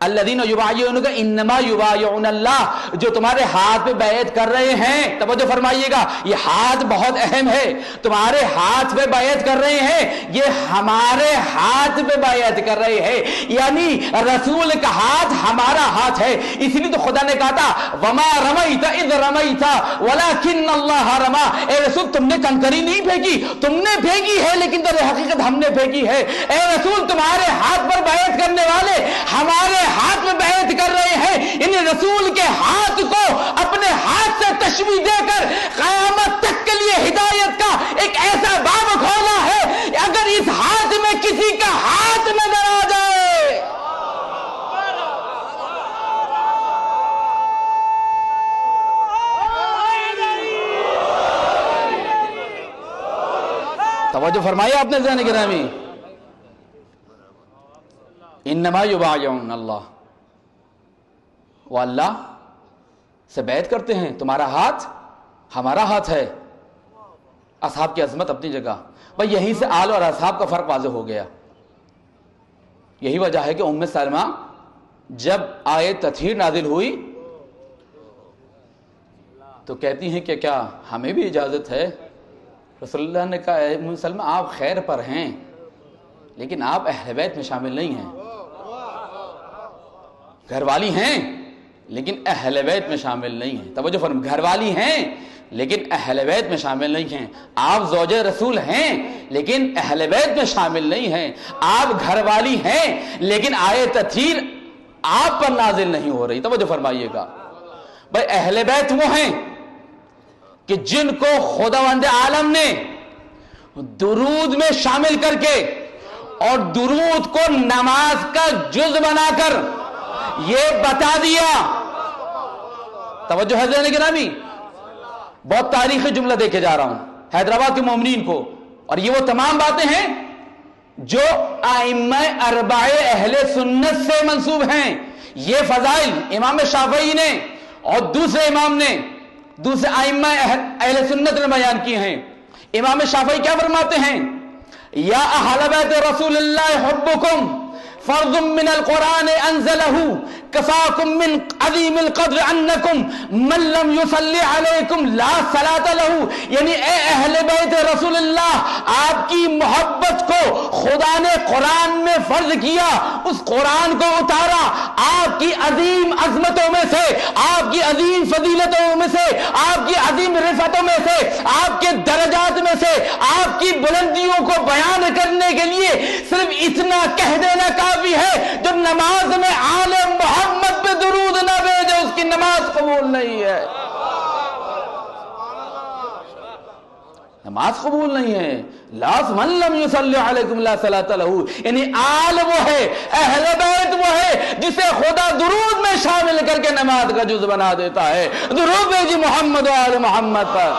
الذین یبایعونک انما یبایعون اللہ، جو تمہارے ہاتھ پہ بیعت کر رہے ہیں، توجہ فرمائیے گا یہ ہاتھ بہت اہم ہے، تمہارے ہاتھ پہ بیعت کر رہے ہیں، یہ ہمارے ہاتھ پہ بیعت کر رہے ہیں، یعنی رسول کا ہاتھ ہمارا ہاتھ ہے. اس لیے تو خدا نے کہا تھا وما رمیت اذ رمیت ولکن اللہ رما، اے رسول تم نے کنکری نہیں پھینکی، تم نے پھینکی ہے لیکن در حقیقت ہم نے پھینکی ہے. اے رسول تمہارے ہاتھ پر بیعت کرنے والے ہمارے ہاتھ میں بیعت کر رہے ہیں. ان رسول کے ہاتھ کو اپنے ہاتھ سے تشبیہ دے کر قیامت تک کے لیے ہدایت کا ایک ایسا باب کھولا ہے اگر اس ہاتھ میں کسی کا ہاتھ نظر آ جائے توجہ فرمایا آپ نے ذہن گرامی. انما یبایعون اللہ، وہ اللہ سے بیعت کرتے ہیں، تمہارا ہاتھ ہمارا ہاتھ ہے. اصحاب کی عظمت اپنی جگہ، بھئی یہیں سے آل اور اصحاب کا فرق واضح ہو گیا. یہی وجہ ہے کہ ام سلمہ جب آیت تطہیر نازل ہوئی تو کہتی ہیں کہ کیا ہمیں بھی اجازت ہے؟ رسول اللہ نے کہا اے ام سلمہ آپ خیر پر ہیں لیکن آپ اہل بیت میں شامل نہیں ہیں، گھر والی ہیں لیکن اہل بیت میں شامل نہیں ہیں. توجہ فرمائیں، گھر والی ہیں لیکن اہل بیت میں شامل نہیں ہیں. آپ زوج رسول ہیں لیکن اہل بیت میں شامل نہیں ہیں. آپ گھر والی ہیں لیکن آیت تطہیر آپ پر نازل نہیں ہو رہی. توجہ فرمائیے گا بھائی اہل بیت وہ ہیں کہ جن کو خداوند عالم نے درود میں شامل کر کے اور درود کو نماز کا جز بنا کر یہ بتا دیا. توجہ ہے ذہن گرامی، بہت تاریخی جملہ دیکھے جا رہا ہوں حیدرآباد کے مومنین کو، اور یہ وہ تمام باتیں ہیں جو ائمہ اربعہ اہل سنت سے منسوب ہیں. یہ فضائل امام شافعی نے اور دوسرے امام نے، دوسرے ائمہ اہل سنت نے بیان کی ہیں. امام شافعی کیا فرماتے ہیں؟ یا اہل بیت رسول اللہ حبکم فرض من القرآن انزلہ کفاکم من عظیم القدر انکم من لم یصلی علیکم لا صلاۃ لہ، یعنی اے اہل بیت رسول اللہ، آپ کی محبت کو خدا نے قرآن میں فرض کیا، اس قرآن کو اتارا، آپ کی عظیم عظمتوں میں سے، آپ کی عظیم فضیلتوں میں سے، آپ کی عظیم رفعتوں میں سے، آپ کے درجات میں سے، آپ کی بلندیوں کو بیان کرنے کے لیے صرف اتنا کہہ دینا کافی ہے، جو نماز میں آل محمد پہ درود نہ بھیجے اس کی نماز قبول نہیں ہے، نماز قبول نہیں ہے۔ لاس من لم یصلی علیکم لا صلاۃ لہ، یعنی آل وہ ہے، اہل بیت وہ ہے جسے خدا درود میں شامل کر کے نماز کا جز بنا دیتا ہے۔ درود بھیجی محمد و آل محمد پر۔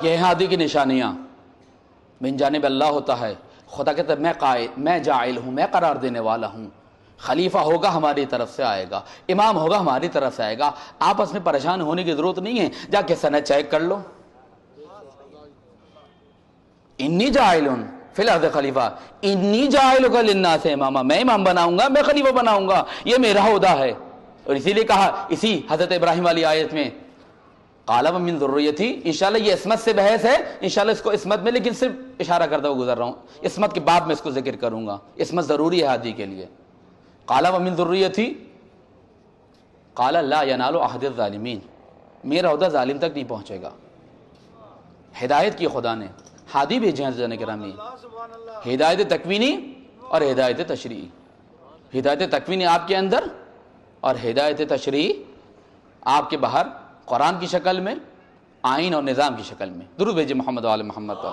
یہ ہادی کی نشانیاں من جانب اللہ ہوتا ہے۔ خدا کہتا ہے میں قائل، میں جاعل ہوں، میں قرار دینے والا ہوں، خلیفہ ہوگا ہماری طرف سے آئے گا، امام ہوگا ہماری طرف سے آئے گا، آپس میں پریشان ہونے کی ضرورت نہیں ہے، جا کے سند چیک کر لو۔ انی جاعلن فی الارض خلیفہ، انی جاعلک للناس اماما، میں امام بناؤں گا، میں خلیفہ بناؤں گا، یہ میرا عہدہ ہے۔ اور اسی لیے کہا اسی حضرت ابراہیم والی آیت میں قال ومن ذریتی، انشاءاللہ یہ عصمت سے بحث ہے، انشاءاللہ اس کو عصمت میں، لیکن صرف اشارہ کرتا ہوا گزر رہا ہوں، عصمت کے بعد میں اس کو ذکر کروں گا، عصمت ضروری ہے ہادی کے لیے۔ قال ومن ذریتی قال لا ینال عہد الظالمین، میرا عہدہ ظالم تک نہیں پہنچے گا۔ ہدایت کی خدا نے، ہادی بھیجے ہیں جن گرامی، ہدایت تکوینی اور ہدایت تشریعی۔ ہدایت تکوینی آپ کے اندر اور ہدایت تشریعی آپ کے باہر، قرآن کی شکل میں، آئین اور نظام کی شکل میں۔ درود بھیجے محمد و آل محمد پر۔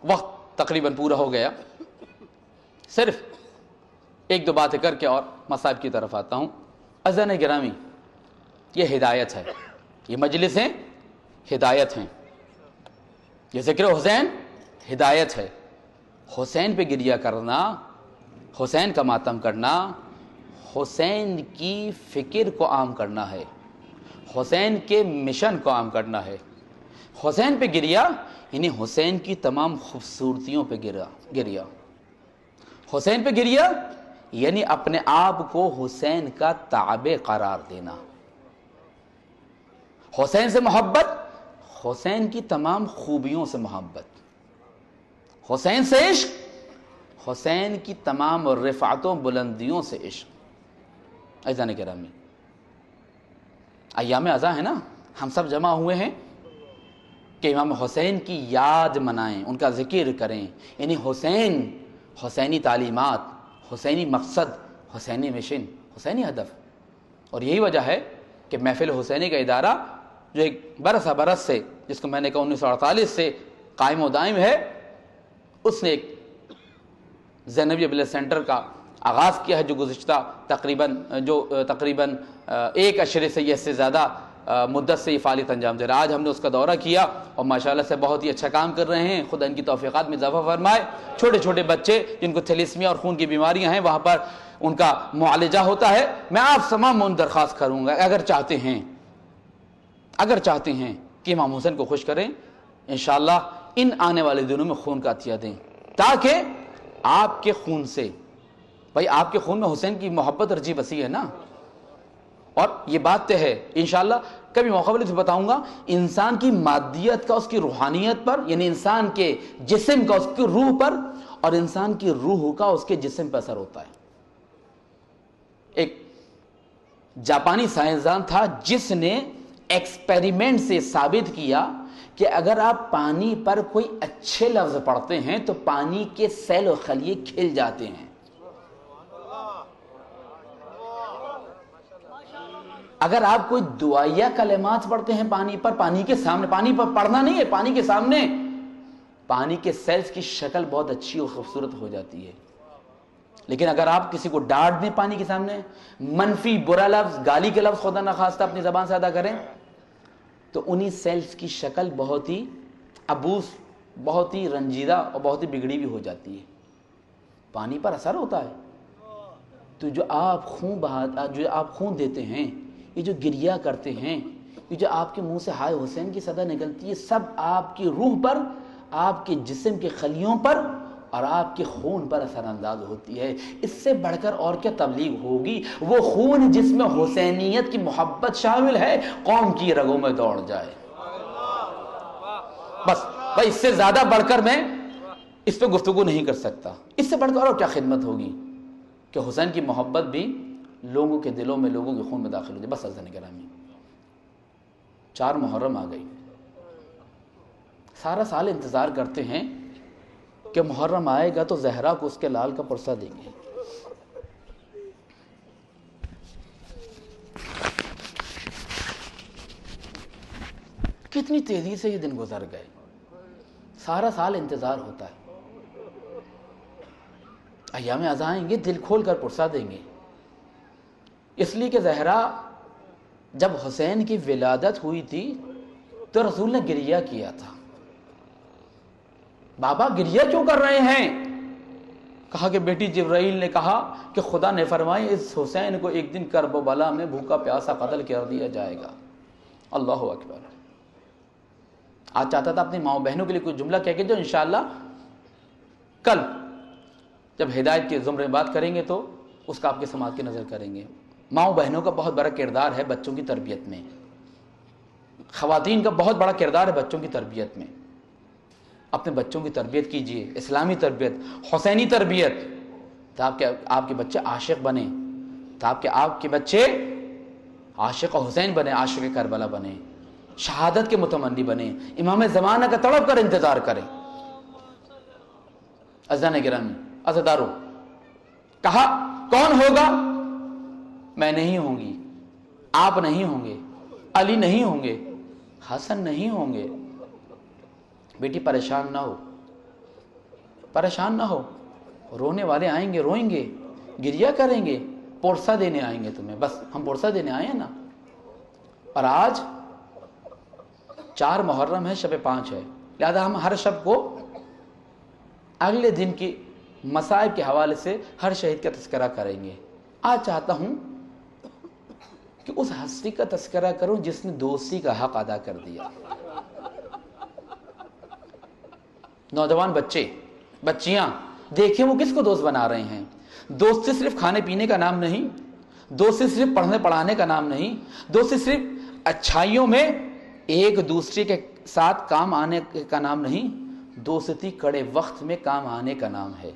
وقت تقریباً پورا ہو گیا، صرف ایک دو باتیں کر کے اور مصائب کی طرف آتا ہوں۔ عزیزان گرامی، یہ ہدایت ہے، یہ مجلسیں ہدایت ہیں، یہ ذکر حسین ہدایت ہے۔ حسین پہ گریہ کرنا، حسین کا ماتم کرنا، حسین کی فکر کو عام کرنا ہے، حسین کے مشن کو عام کرنا ہے۔ حسین پہ گریہ یعنی حسین کی تمام خوبصورتیوں پہ گریہ، حسین پہ گریہ یعنی اپنے آپ کو حسین کا تابع قرار دینا، حسین سے محبت، حسین کی تمام خوبیوں سے محبت، حسین سے عشق، حسین کی تمام رفعتوں بلندیوں سے عشق۔ عزیزان گرامی، ایام عزا ہے نا، ہم سب جمع ہوئے ہیں کہ امام حسین کی یاد منائیں، ان کا ذکر کریں، یعنی حسین، حسینی تعلیمات، حسینی مقصد، حسینی مشن، حسینی ہدف۔ اور یہی وجہ ہے کہ محفل حسینی کا ادارہ جو ایک برس سے، جس کو میں نے کہا 1948 سے قائم و دائم ہے، اس نے ایک زینبی بلیس سینٹر کا آغاز کیا ہے، جو گزشتہ تقریباً ایک عشرے سے یا اس سے زیادہ مدت سے یہ فعالیت انجام دے رہا ہے۔ آج ہم نے اس کا دورہ کیا اور ماشاءاللہ سے بہت ہی اچھا کام کر رہے ہیں، خدا ان کی توفیقات میں اضافہ فرمائے۔ چھوٹے چھوٹے بچے جن کو تھیلیسیمیا اور خون کی بیماریاں ہیں، وہاں پر ان کا معالجہ ہوتا ہے۔ میں آپ تمام ان درخواست کروں گا، اگر چاہتے ہیں کہ امام حسین کو خوش کریں، انشاءاللہ ان آنے والے دنوں میں خون کا عطیہ دیں، تاکہ آپ کے خون سے، بھائی آپ کے خون میں حسین کی محبت رجی بسی ہے نا، اور یہ بات تو ہے، انشاءاللہ کبھی موقع ملے تو بتاؤں گا، انسان کی مادیت کا اس کی روحانیت پر، یعنی انسان کے جسم کا اس کی روح پر، اور انسان کی روح کا اس کے جسم پر اثر ہوتا ہے۔ ایک جاپانی سائنسدان تھا جس نے ایکسپیریمنٹ سے ثابت کیا کہ اگر آپ پانی پر کوئی اچھے لفظ پڑھتے ہیں تو پانی کے سیل و خلیے کھل جاتے ہیں۔ اگر آپ کوئی دعائیہ کلمات پڑھتے ہیں پانی پر، پانی کے سامنے، پانی پر پڑھنا نہیں ہے، پانی کے سامنے، پانی کے سیلز کی شکل بہت اچھی اور خوبصورت ہو جاتی ہے۔ لیکن اگر آپ کسی کو ڈانٹ دیں پانی کے سامنے، منفی برا لفظ، گالی کے لفظ خدا نخواستہ اپنی زبان سے ادا کریں، تو انہی سیلز کی شکل بہت ہی عبوس، بہت ہی رنجیدہ اور بہت ہی بگڑی بھی ہو جاتی ہے۔ پانی پر اثر ہوتا ہے۔ تو جو آپ خون دیتے ہیں، یہ جو گریہ کرتے ہیں، یہ جو آپ کے منہ سے ہائے حسین کی صدا نکلتی ہے، سب آپ کی روح پر، آپ کے جسم کے خلیوں پر اور آپ کے خون پر اثر انداز ہوتی ہے۔ اس سے بڑھ کر اور کیا تبلیغ ہوگی؟ وہ خون جس میں حسینیت کی محبت شامل ہے، قوم کی رگوں میں دوڑ جائے۔ بس بھائی، اس سے زیادہ بڑھ کر میں اس پہ گفتگو نہیں کر سکتا۔ اس سے بڑھ کر اور کیا خدمت ہوگی کہ حسین کی محبت بھی لوگوں کے دلوں میں، لوگوں کے خون میں داخل ہو جائے۔ بس عزیزان گرامی، 4 محرم آ گئی، سارا سال انتظار کرتے ہیں کہ محرم آئے گا تو زہرا کو اس کے لال کا پرسہ دیں گے۔ کتنی تیزی سے یہ دن گزر گئے، سارا سال انتظار ہوتا ہے۔ ایام اذاں آئیں گے، دل کھول کر پرسہ دیں گے، اس لیے کہ زہرا جب حسین کی ولادت ہوئی تھی تو رسول نے گریہ کیا تھا۔ بابا گریہ کیوں کر رہے ہیں؟ کہا کہ بیٹی جبرائیل نے کہا کہ خدا نے فرمایا اس حسین کو ایک دن کرب و بلا میں بھوکا پیاسا قتل کر دیا جائے گا۔ اللہ اکبر۔ آج چاہتا تھا اپنی ماؤں بہنوں کے لیے کوئی جملہ کہہ کے جو انشاءاللہ کل جب ہدایت کے زمرے میں بات کریں گے تو اس کا آپ کے سماعت کی نظر کریں گے۔ ماؤں بہنوں کا بہت بڑا کردار ہے بچوں کی تربیت میں، خواتین کا بہت بڑا کردار ہے بچوں کی تربیت میں۔ اپنے بچوں کی تربیت کیجئے، اسلامی تربیت، حسینی تربیت، تاکہ آپ کے بچے عاشق بنیں، تاکہ آپ کے بچے عاشق حسین بنیں، عاشق کربلا بنیں، شہادت کے متمنی بنیں، امام زمانہ کا تڑپ کر انتظار کریں۔ عزیزان گرامی، عزادارو، کہا کون ہوگا؟ میں نہیں ہوں گی، آپ نہیں ہوں گے، علی نہیں ہوں گے، حسن نہیں ہوں گے۔ بیٹی پریشان نہ ہو، پریشان نہ ہو، رونے والے آئیں گے، روئیں گے، گریہ کریں گے، پرسہ دینے آئیں گے تمہیں۔ بس ہم پرسہ دینے آئے ہیں نا۔ اور آج 4 محرم ہے، شب 5 ہے، لہذا ہم ہر شب کو اگلے دن کی مصائب کے حوالے سے ہر شہید کا تذکرہ کریں گے۔ آج چاہتا ہوں کہ اس ہستی کا تذکرہ کروں جس نے دوستی کا حق ادا کر دیا۔ نوجوان بچے، بچیاں، دیکھیں وہ کس کو دوست بنا رہے ہیں۔ دوستی صرف کھانے پینے کا نام نہیں، دوستی صرف پڑھنے پڑھانے کا نام نہیں، دوستی صرف اچھائیوں میں ایک دوسرے کے ساتھ کام آنے کا نام نہیں، دوستی کڑے وقت میں کام آنے کا نام ہے۔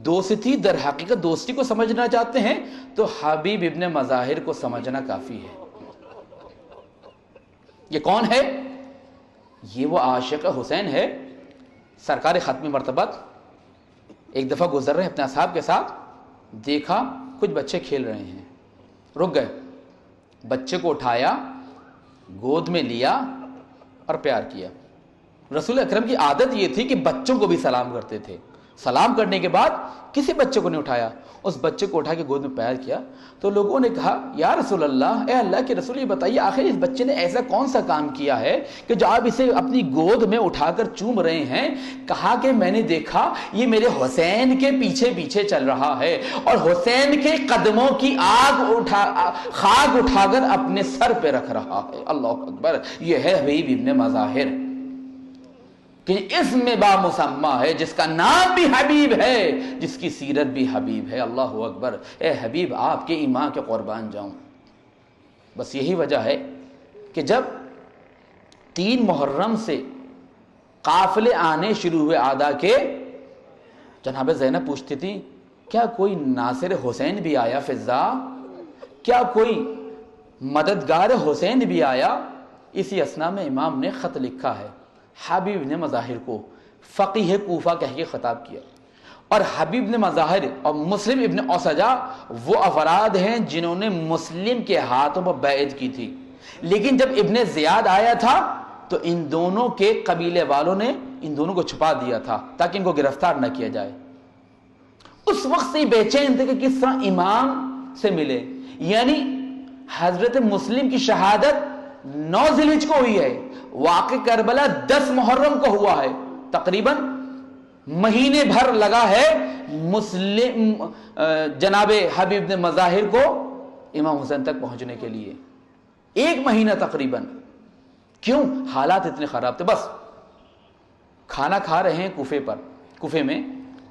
دوستی در حقیقت دوستی کو سمجھنا چاہتے ہیں تو حبیب ابن مظاہر کو سمجھنا کافی ہے۔ یہ کون ہے؟ یہ وہ عاشق حسین ہے۔ سرکار ختم مرتبت ایک دفعہ گزر رہے اپنے اصحاب کے ساتھ، دیکھا کچھ بچے کھیل رہے ہیں، رک گئے، بچے کو اٹھایا، گود میں لیا اور پیار کیا۔ رسول اکرم کی عادت یہ تھی کہ بچوں کو بھی سلام کرتے تھے۔ سلام کرنے کے بعد کسی بچے کو نہیں اٹھایا، اس بچے کو اٹھا کے گود میں پیار کیا۔ تو لوگوں نے کہا یا رسول اللہ، اے اللہ کے رسول، یہ بتائیے آخر اس بچے نے ایسا کون سا کام کیا ہے کہ جو آپ اسے اپنی گود میں اٹھا کر چوم رہے ہیں؟ کہا کہ میں نے دیکھا یہ میرے حسین کے پیچھے پیچھے چل رہا ہے اور حسین کے قدموں کی خاک اٹھا کر اپنے سر پہ رکھ رہا ہے۔ اللہ اکبر۔ یہ ہے حبیب ابن مظاہر، کہ اس میں با مسمہ ہے، جس کا نام بھی حبیب ہے، جس کی سیرت بھی حبیب ہے۔ اللہ اکبر۔ اے حبیب، آپ کے ایمان کے قربان جاؤں۔ بس یہی وجہ ہے کہ جب 3 محرم سے قافلے آنے شروع ہوئے آدھا کے، جناب زینب پوچھتی تھی کیا کوئی ناصر حسین بھی آیا فضا؟ کیا کوئی مددگار حسین بھی آیا؟ اسی اثنا میں امام نے خط لکھا ہے، حبیب نے مظاہر کو فقیہ کوفہ کہہ کے خطاب کیا۔ اور حبیب نے مظاہر اور مسلم ابن اوسجا وہ افراد ہیں جنہوں نے مسلم کے ہاتھوں پر بیعت کی تھی، لیکن جب ابن زیاد آیا تھا تو ان دونوں کے قبیلے والوں نے ان دونوں کو چھپا دیا تھا تاکہ ان کو گرفتار نہ کیا جائے۔ اس وقت سے بے چین تھے کہ کس طرح امام سے ملے. یعنی حضرت مسلم کی شہادت 9 ذی الحجہ کو ہوئی ہے, واقع کربلا 10 محرم کو ہوا ہے, تقریباً مہینے بھر لگا ہے مسلم جناب حبیب بن مظاہر کو امام حسین تک پہنچنے کے لیے, 1 مہینہ تقریباً. کیوں؟ حالات اتنے خراب تھے. بس کھانا کھا رہے ہیں کوفے میں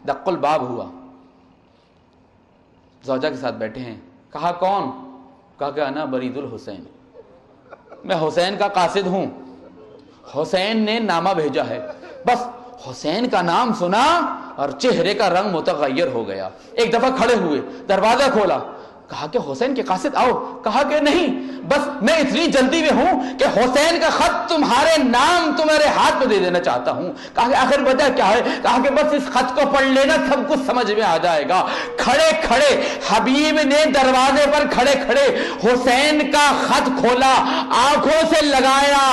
دق الباب ہوا, زوجہ کے ساتھ بیٹھے ہیں, کہا کون؟ کہا کہ انا برید الحسین, میں حسین کا قاصد ہوں. حسین نے نامہ بھیجا ہے. بس حسین کا نام سنا اور چہرے کا رنگ متغیر ہو گیا. ایک دفعہ کھڑے ہوئے, دروازہ کھولا, کہا کہ حسین کے قاصد آؤ. کہا کہ نہیں, بس میں اتنی جلدی میں ہوں کہ حسین کا خط تمہارے نام تمہارے ہاتھ میں دے دینا چاہتا ہوں. کہا کہ آخر وجہ کیا ہے؟ کہا کہ بس اس خط کو پڑھ لینا, سب کچھ سمجھ میں آ جائے گا. کھڑے کھڑے حبیب نے دروازے پر کھڑے کھڑے حسین کا خط کھولا, آنکھوں سے لگایا,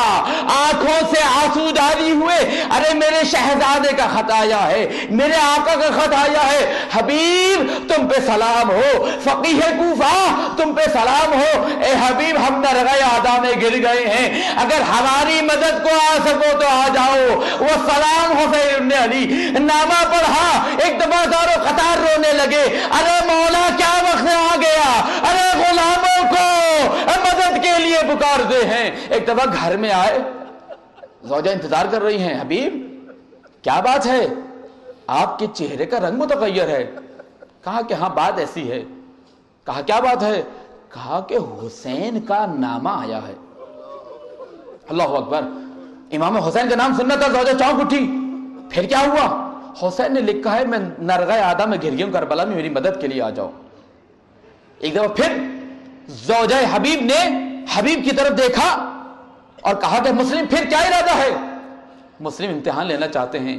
آنکھوں سے آنسو جاری ہوئے. ارے میرے شہزادے کا خط آیا ہے, میرے آقا کا خط آیا ہے. حبیب تم پہ سلام ہو, فقیہ کوفہ تم پہ سلام ہو. اے حبیب ہم درگاہ آدھا میں گر گئے ہیں, اگر ہماری مدد کو آ سکو تو آ جاؤ. وہ سلام حسین ابن علی, نامہ پڑھا, ایک دفعہ دارو قطار رونے لگے. ارے مولا کیا وقت آ گیا, ارے غلاموں کو مدد کے لیے پکارتے ہیں. ایک دفعہ گھر میں آئے, زوجہ انتظار کر رہی ہیں. حبیب کیا بات ہے, آپ کے چہرے کا رنگ متغیر ہے. کہا کہ ہاں بات ایسی ہے. کہا کیا بات ہے؟ کہا کہ حسین کا نامہ آیا ہے. اللہ اکبر, امام حسین کا نام سننا تھا, زوجہ چونک اٹھی. پھر کیا ہوا؟ حسین نے لکھا ہے میں نرغہ آدھا میں گر گیا ہوں, کربلا میں میری مدد کے لیے آ جاؤ. ایک دفعہ پھر زوجہ حبیب نے حبیب کی طرف دیکھا اور کہا کہ مسلم پھر کیا ارادہ ہے؟ مسلم امتحان لینا چاہتے ہیں.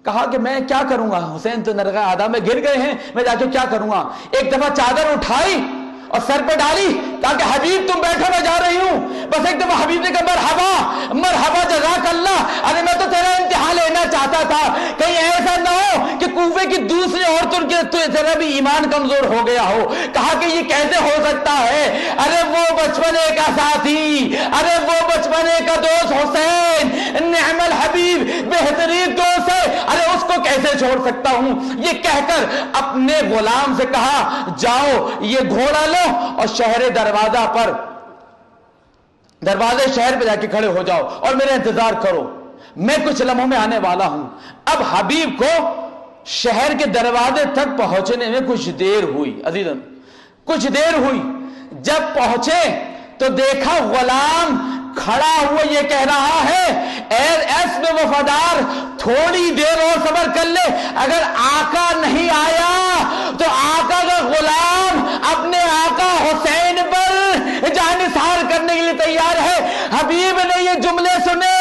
کہا کہ میں کیا کروں گا, حسین تو نرغہ آدھا میں گر گئے ہیں, میں جا کے کیا کروں گا. ایک دفعہ چادر اٹھائی اور سر پہ ڈالی, کہا کہ حبیب تم بیٹھو میں جا رہی ہوں. بس ایک دفعہ حبیب نے کہا مرحبا مرحبا جزاک اللہ. ارے میں تو تیرا امتحان لینا چاہتا تھا, کہیں ایسا نہ ہو کہ کوفے کی دوسری عورتوں کے تیرا بھی ایمان کمزور ہو گیا ہو. کہا کہ یہ کیسے ہو سکتا ہے؟ ارے وہ بچپنے کا ساتھی, ارے وہ بچپنے کا دوست حسین, نعم الحبیب, بہترین دوست ہے, ارے اس کو کیسے چھوڑ سکتا ہوں. یہ کہہ کر اپنے غلام سے کہا جاؤ یہ گھوڑا لو اور شہر دروازہ پر, دروازے شہر پہ جا کے کھڑے ہو جاؤ اور میرا انتظار کرو, میں کچھ لمحوں میں آنے والا ہوں. اب حبیب کو شہر کے دروازے تک پہنچنے میں کچھ دیر ہوئی. عزیزاً کچھ دیر ہوئی. جب پہنچے تو دیکھا غلام کھڑا ہوا یہ کہہ رہا ہے اے ایس میں وفادار, تھوڑی دیر اور صبر کر لے, اگر آقا نہیں آیا تو آقا کا غلام اپنے آقا حسین پر جانثار کرنے کے لیے تیار ہے. حبیب نے یہ جملے سنے,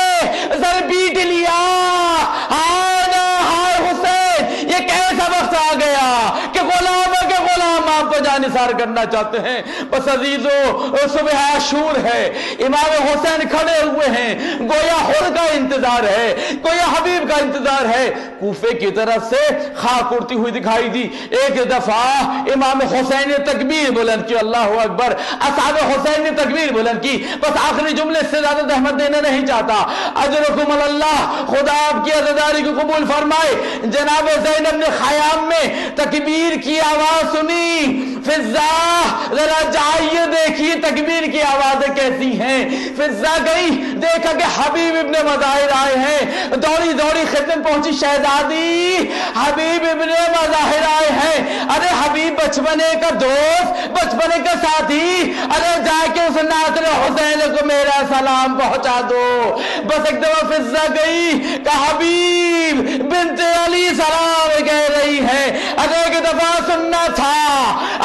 سر پیٹ لیا, ہائے حسین یہ کیسا وقت آ گیا کہ غلاموں کے غلام آپ کو جانثار کرنا چاہتے ہیں. بس عزیزو صبح عاشور ہے, امام حسین کھڑے ہوئے ہیں, گویا حر کا انتظار ہے, گویا حبیب کا انتظار ہے. کوفے کی طرف سے خاک اڑتی ہوئی دکھائی دی. ایک دفعہ امام حسین نے تکبیر بلند کی, اللہ اکبر. اصحاب حسین نے تکبیر بلند کی. بس آخری جملے سے زیادہ زحمت دینا نہیں چاہتا. اجرکم اللہ, خدا آپ کی عزاداری کو قبول فرمائے. جناب زینب نے خیام میں تکبیر کی آواز سنی. فضا ذرا جائیے دیکھیے تکبیر کی آوازیں کیسی ہیں. فضا گئی, دیکھا کہ حبیب ابن مظاہر آئے ہیں. دوڑی دوڑی خدمت پہنچی, شہزادی حبیب ابن مظاہر آئے ہیں. ارے حبیب بچپنے کا دوست, بچپنے کا ساتھی, ارے جا کے اس ناصر حسین کو میرا سلام پہنچا دو. بس ایک دفعہ فضا گئی کہ حبیب بنت علی سلام کہہ رہی ہے. ارے ایک دفعہ سننا تھا,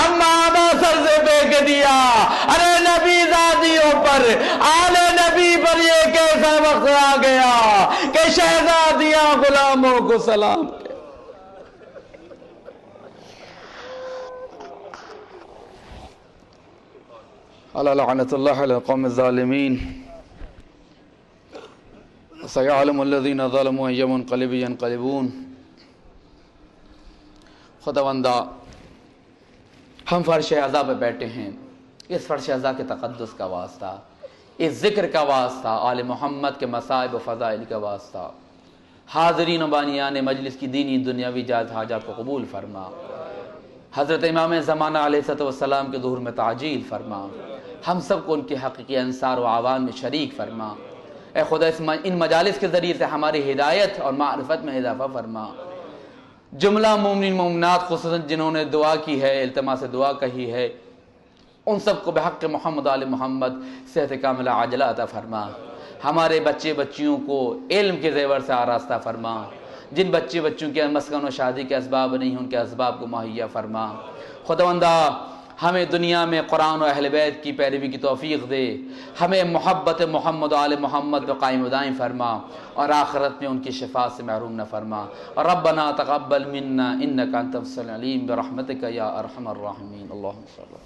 امامہ سر سے پھینک دیا. ارے نبی زادیوں پر, آل نبی پر یہ کیسا وقت آ گیا کہ شہزادیاں غلاموں کو سلام کہے. لعنت اللہ علی القوم الظالمین. سيعلم الذين ظلموا أي منقلب ينقلبون. خداوندہ ہم فرش اعضاء پہ بیٹھے ہیں، اس فرش اعضاء کے تقدس کا واسطہ، اس ذکر کا واسطہ، آل محمد کے مصائب و فضائل کا واسطہ، حاضرین و بانیان مجلس کی دینی دنیاوی جائز حاجات کو قبول فرما، حضرت امام زمانہ علیہ السلام کے ظہور میں تعجیل فرما، ہم سب کو ان کے حقیقی انصار و عوان میں شریک فرما، اے خدا ان مجالس کے ذریعے سے ہماری ہدایت اور معرفت میں اضافہ فرما، جملہ مومنین مومنات خصوصاً جنہوں نے دعا کی ہے، التماس دعا کہی ہے، ان سب کو بحق محمد آل محمد صحت کاملہ عاجلہ عطا فرما، ہمارے بچے بچیوں کو علم کے زیور سے آراستہ فرما، جن بچے بچوں کے مسکن و شادی کے اسباب نہیں ان کے اسباب کو مہیا فرما، خداوندہ ہمیں دنیا میں قرآن و اہل بیت کی پیروی کی توفیق دے، ہمیں محبت محمد و آل محمد پہ قائم و دائم فرما، اور آخرت میں ان کی شفاعت سے محروم نہ فرما، ربنا تقبل منا انک انت السمیع العلیم برحمتک یا ارحم الراحمین، اللہم صلی اللہ